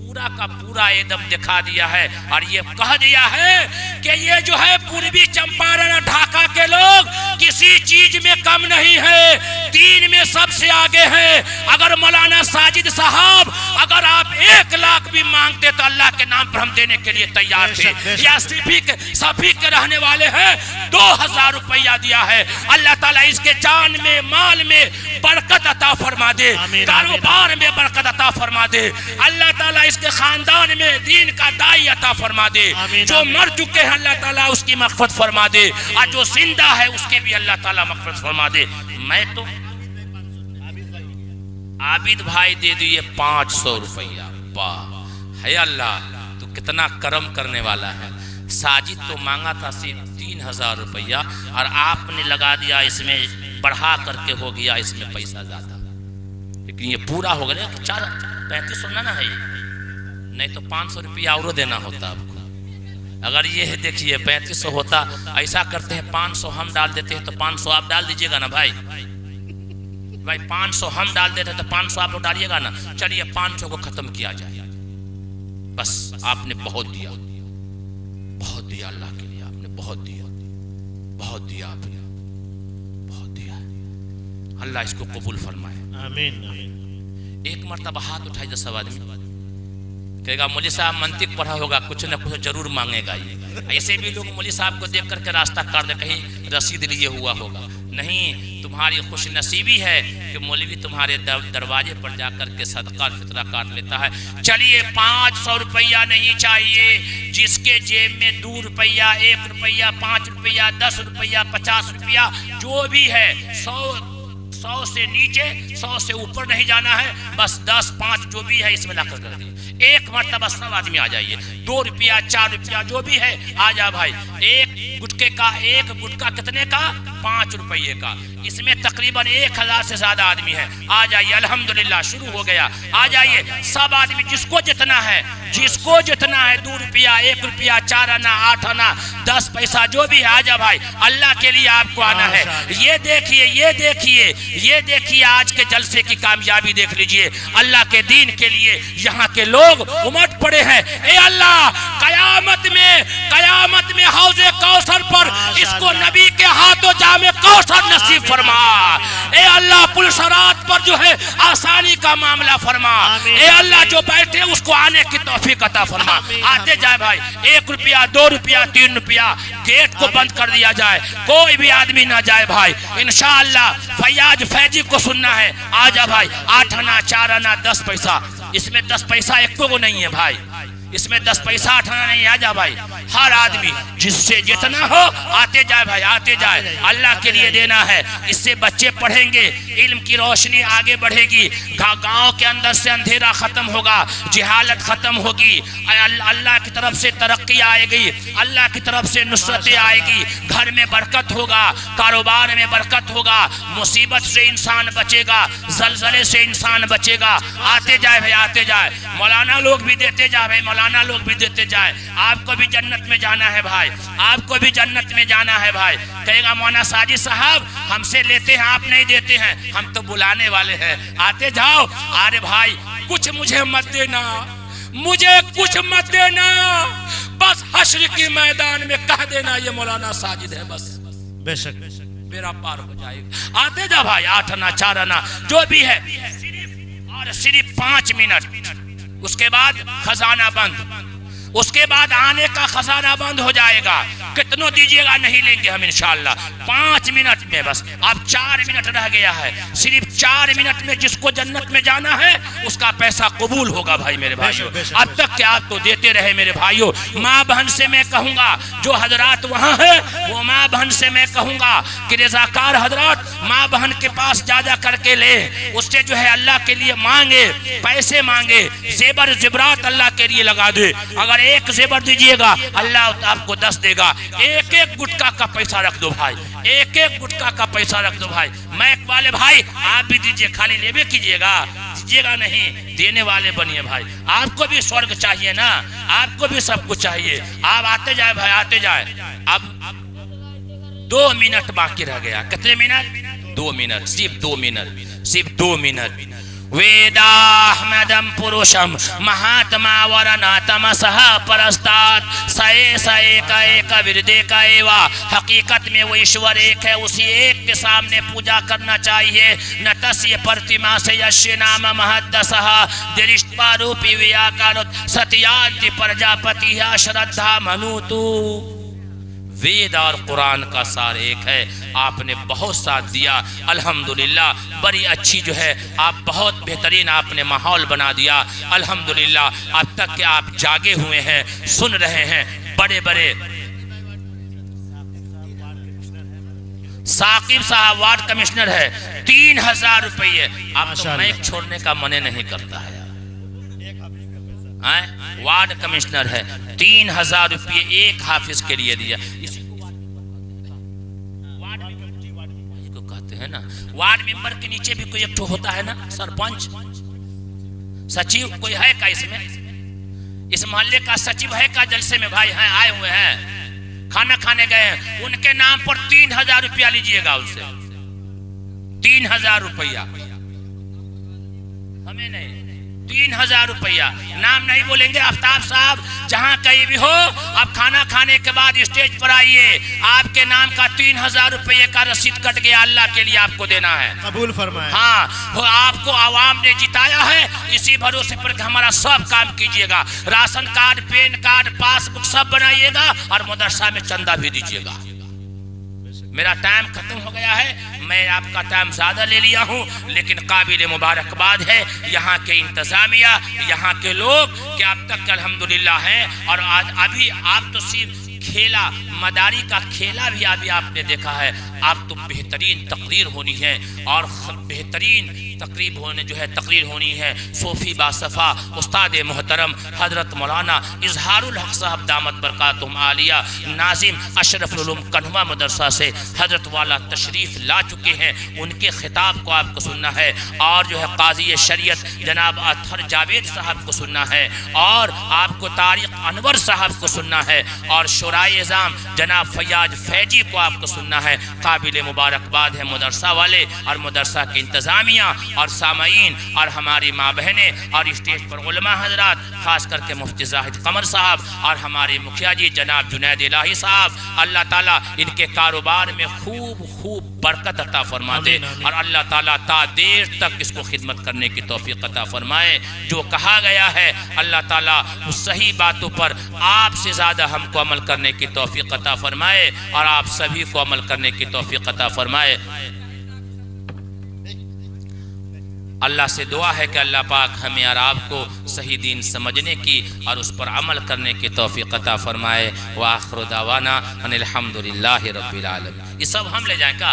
पूरा का पूरा एकदम दिखा दिया है और ये कह दिया है कि ये जो है पूर्वी चंपारण ढाका के लोग किसी चीज में कम नहीं है, 3 में सबसे आगे है। अगर मौलाना साजिद साहब अगर आप 1 लाख भी मांगते तो अल्लाह के नाम पर हम देने के लिए तैयार थे। या सफी के रहने वाले हैं, 2,000 रुपया दिया है। अल्लाह ताला इसके जान में माल में बरकत अता फरमा दे, कारोबार में बरकत अता फरमा दे। अल्लाह ताला इसके खानदान में दीन का दाई अता फरमा दे। जो मर चुके हैं अल्लाह ताला उसकी मग़फ़िरत फरमा दे और जो जिंदा है उसके भी अल्लाह ताला मग़फ़िरत फरमा दे। मैं तो आबिद भाई दे दिए 500 रुपया। वाह है अल्लाह, तो कितना करम करने वाला है। साजिद तो मांगा था सिर्फ 3,000 रुपया और आपने लगा दिया, इसमें बढ़ा करके हो गया इसमें पैसा ज्यादा। लेकिन ये पूरा हो गया 3500 ना है, नहीं तो 500 रुपया और देना होता आपको। अगर ये है देखिए 3500 होता, ऐसा करते हैं 500 हम डाल देते हैं तो 500 आप डाल दीजिएगा ना भाई। 500 हम डाल देते हैं तो 500 आप लोग डालिएगा ना। चलिए 500 को खत्म किया जाए। बस आपने बहुत दिया, बहुत दिया अल्लाह के लिए, आपने बहुत दिया, बहुत दिया, आपने बहुत दिया। अल्लाह इसको कबूल फरमाए, आमीन। एक मर्तबा हाथ उठाइए सब आदमी, कहेगा मौलवी साहब मंतिक पढ़ा होगा, कुछ न कुछ जरूर मांगेगा ये। ऐसे भी लोग मौलवी साहब को देख करके रास्ता काट दे, कहीं रसीद लिए हुआ होगा। नहीं, तुम्हारी खुश नसीबी है कि मौलवी तुम्हारे दरवाजे पर जाकर के सदका फितरा काट लेता है। चलिए 500 रुपया नहीं चाहिए, जिसके जेब में 2 रुपया, 1 रुपया, 5 रुपया, 10 रुपया, 50 रुपया जो भी है, 100 से नीचे, 100 से ऊपर नहीं जाना है। बस 10, 5 जो भी है इसमें लाकर कर दिए। एक मर्तबा सब आदमी आ जाइए, 2 रुपया, 4 रुपया जो भी है आ जा भाई। एक गुटके का, एक गुटका कितने का? 5 रुपये का। इसमें तकरीबन 1000 से ज्यादा आदमी है। आ जाइए, अल्हम्दुलिल्लाह शुरू हो गया। आ जाइए सब आदमी, जिसको जितना है, जिसको जितना है, 2 रुपया, 1 रुपया, 4 आना, 8 आना, 10 पैसा जो भी है आ जा भाई। अल्लाह के लिए आपको आना है। ये देखिए, ये देखिए, ये देखिए आज के जलसे की कामयाबी देख लीजिए। अल्लाह के दीन के लिए यहाँ के लोग उमट पड़े हैं। ए अल्लाह, कयामत में हौज़े कौसर पर इसको नबी के हाथों जामे कौसर नसीब फरमा। ए अल्लाह, पुलसरात पर जो है आसानी का मामला फरमा। ए अल्लाह, जो बैठे उसको आने की तौफीक अता फरमा। आते जाए भाई, 1 रुपया, 2 रुपया, 3 रुपया, गेट को बंद कर दिया जाए, कोई भी आदमी ना जाए भाई। इंशाअल्लाह फैयाज फैजी को सुनना है, आ जा भाई। 8 आना, 4 आना, 10 पैसा, इसमें 10 पैसा एक को नहीं है भाई, इसमें 10 पैसा 8 आना नहीं। आ जा भाई, हर आदमी जिससे जितना हो आते जाए भाई, आते जाए। अल्लाह के लिए देना है, इससे बच्चे पढ़ेंगे, इल्म की रोशनी आगे बढ़ेगी, गांव के अंदर से अंधेरा खत्म होगा, जिहालत खत्म होगी, अल्लाह की तरफ से तरक्की आएगी, अल्लाह की तरफ से नुसरतें आएगी, घर में बरकत होगा, कारोबार में बरकत होगा, मुसीबत से इंसान बचेगा, जलजले से इंसान बचेगा। आते जाए भाई, आते जाए। मौलाना लोग भी देते जाए भाई, मौलाना लोग भी देते जाए। आपको भी जन्नत में जाना है भाई, आपको भी जन्नत में जाना है भाई। कहेगा मौलाना साजिद साहब हमसे लेते हैं आप नहीं देते हैं, हम तो बुलाने वाले हैं, आते जाओ। अरे भाई कुछ मुझे मत देना, मुझे कुछ मत देना, बस हश्र के मैदान में कह देना ये मौलाना साजिद है, बस बेशक मेरा पार हो जाएगा। आते जा भाई, 8 आना 4 आना जो भी है, और सिर्फ 5 मिनट, उसके बाद खजाना बंद, उसके बाद आने का खजाना बंद हो जाएगा। कितनों दीजिएगा नहीं लेंगे हम इंशाअल्लाह। 5 मिनट में बस, अब 4 मिनट रह गया है, सिर्फ 4 मिनट में जिसको जन्नत में जाना है उसका पैसा कबूल होगा भाई मेरे भाइयों। अब तक क्या आप तो देते रहे मेरे भाइयों। माँ बहन से मैं कहूँगा, जो हजरात वहाँ है वो माँ बहन से मैं कहूँगा कि रज़ाकार हजरात माँ बहन के पास जा करके ले, उससे जो है अल्लाह के लिए मांगे, पैसे मांगे, जेबर जेबरात अल्लाह के लिए लगा दे। अगर एक जेबर दीजिएगा अल्लाह आपको 10 देगा। एक एक गुटका का पैसा रख दो भाई, एक एक गुटका का पैसा रख दो भाई। मैक वाले भाई आप भी दीजिए, खाली लेवे कीजिएगा, दीजिएगा नहीं, देने वाले बनिए भाई। आपको भी स्वर्ग चाहिए ना, आपको भी सब कुछ चाहिए। आप आते जाए भाई, आते जाए। अब 2 मिनट बाकी रह गया। कितने मिनट? 2 मिनट, सिर्फ 2 मिनट, सिर्फ 2 मिनट। वेदाहमदम पुरुषम महात्मा वरना तमसह परस्तात सए सए का एक विरदे का एवा। हकीकत में वो ईश्वर एक है, उसी एक के सामने पूजा करना चाहिए। न तस्य प्रतिमा से यश्य नाम महद्दसह दृष्टवा रूपी व्याकारुत सत्यांति प्रजापति श्रद्धा मनुतु। वेद और कुरान का सार एक है। आपने बहुत साथ दिया अल्हम्दुलिल्लाह, बड़ी अच्छी जो है आप बहुत बेहतरीन आपने माहौल बना दिया अल्हम्दुलिल्लाह। अब तक के आप जागे हुए हैं, सुन रहे हैं। बड़े बड़े साकिब साहब वार्ड कमिश्नर है, 3000 रुपये। आप तो माइक छोड़ने का मन नहीं करता है। वार्ड कमिश्नर है, 3000 रुपये एक हाफिज के लिए दिया। इसको कहते हैं ना, वार्ड मेंबर के नीचे भी कोई एक ठो होता है ना, सरपंच सचिव, कोई है का इसमें? इस मोहल्ले का सचिव है का जलसे में भाई? हैं, आए हुए हैं, खाना खाने गए हैं, उनके नाम पर 3000 रुपया लीजिएगा उससे। 3000 रुपया, हमें नहीं, 3000 रुपया। नाम नहीं बोलेंगे। आफ्ताब साहब जहां कहीं भी हो, आप खाना खाने के बाद स्टेज पर आइए, आपके नाम का 3000 रुपये का रसीद कट गया, अल्लाह के लिए आपको देना है, कबूल फरमाए। हाँ, वो आपको आवाम ने जिताया है, इसी भरोसे पर हमारा सब काम कीजिएगा। Ration card, pan card, passbook सब बनाइएगा और मदरसा में चंदा भी दीजिएगा। मेरा टाइम खत्म हो गया है, मैं आपका टाइम ज्यादा ले लिया हूँ, लेकिन काबिल मुबारकबाद है यहाँ के इंतजामिया, यहाँ के लोग कि अब तक अल्हम्दुलिल्लाह हैं। और आज अभी आप तो सिर्फ खेला, मदारी का खेला भी अभी आपने देखा है। आप तो बेहतरीन तकरीर होनी है और बेहतरीन तकरीब होने जो है तकरीर होनी है। सोफी बासफ़ा उस्ताद मोहतरम हजरत मौलाना इजहारुल हक साहब दामत बरकातुहुम आलिया नाजिम अशरफुल उलूम कन्हवा मदरसा से हजरत वाला तशरीफ़ ला चुके हैं। उनके खिताब को आपको सुनना है और जो है काजी शरीयत जनाब अतहर जावेद साहब को सुनना है और आपको तारिक अनवर साहब को सुनना है और शुराए-ए-ज़ाम जनाब फैयाज फैजी को आपको सुनना है। काबिल मुबारकबाद है मदरसा वाले और मदरसा की इंतज़ामिया और सामाईन और हमारी माँ बहनें और स्टेज पर उलमा हजरात, खास करके मुफ्ती जाहिद कमर साहब और हमारे मुखिया जी जनाब जुनैद इलाही साहब। अल्लाह ताला इनके कारोबार में खूब खूब बरकत अता फरमा दे और अल्लाह ताला ता देर तक इसको खिदमत करने की तौफीक अता फरमाए। जो कहा गया है अल्लाह ताला उस सही बातों पर आपसे ज़्यादा हमको अमल करने की तौफीक अता फरमाए और आप सभी को अमल करने की तौफीक अता फरमाए। अल्लाह से दुआ है कि अल्लाह पाक हमें और आपको सही दीन समझने की और उस पर अमल करने की तौफीक अता फरमाए। व आखिर दावाना अनिल हम्दुलिल्लाहि रब्बिल आलमीन। ये सब हम ले जाएं का?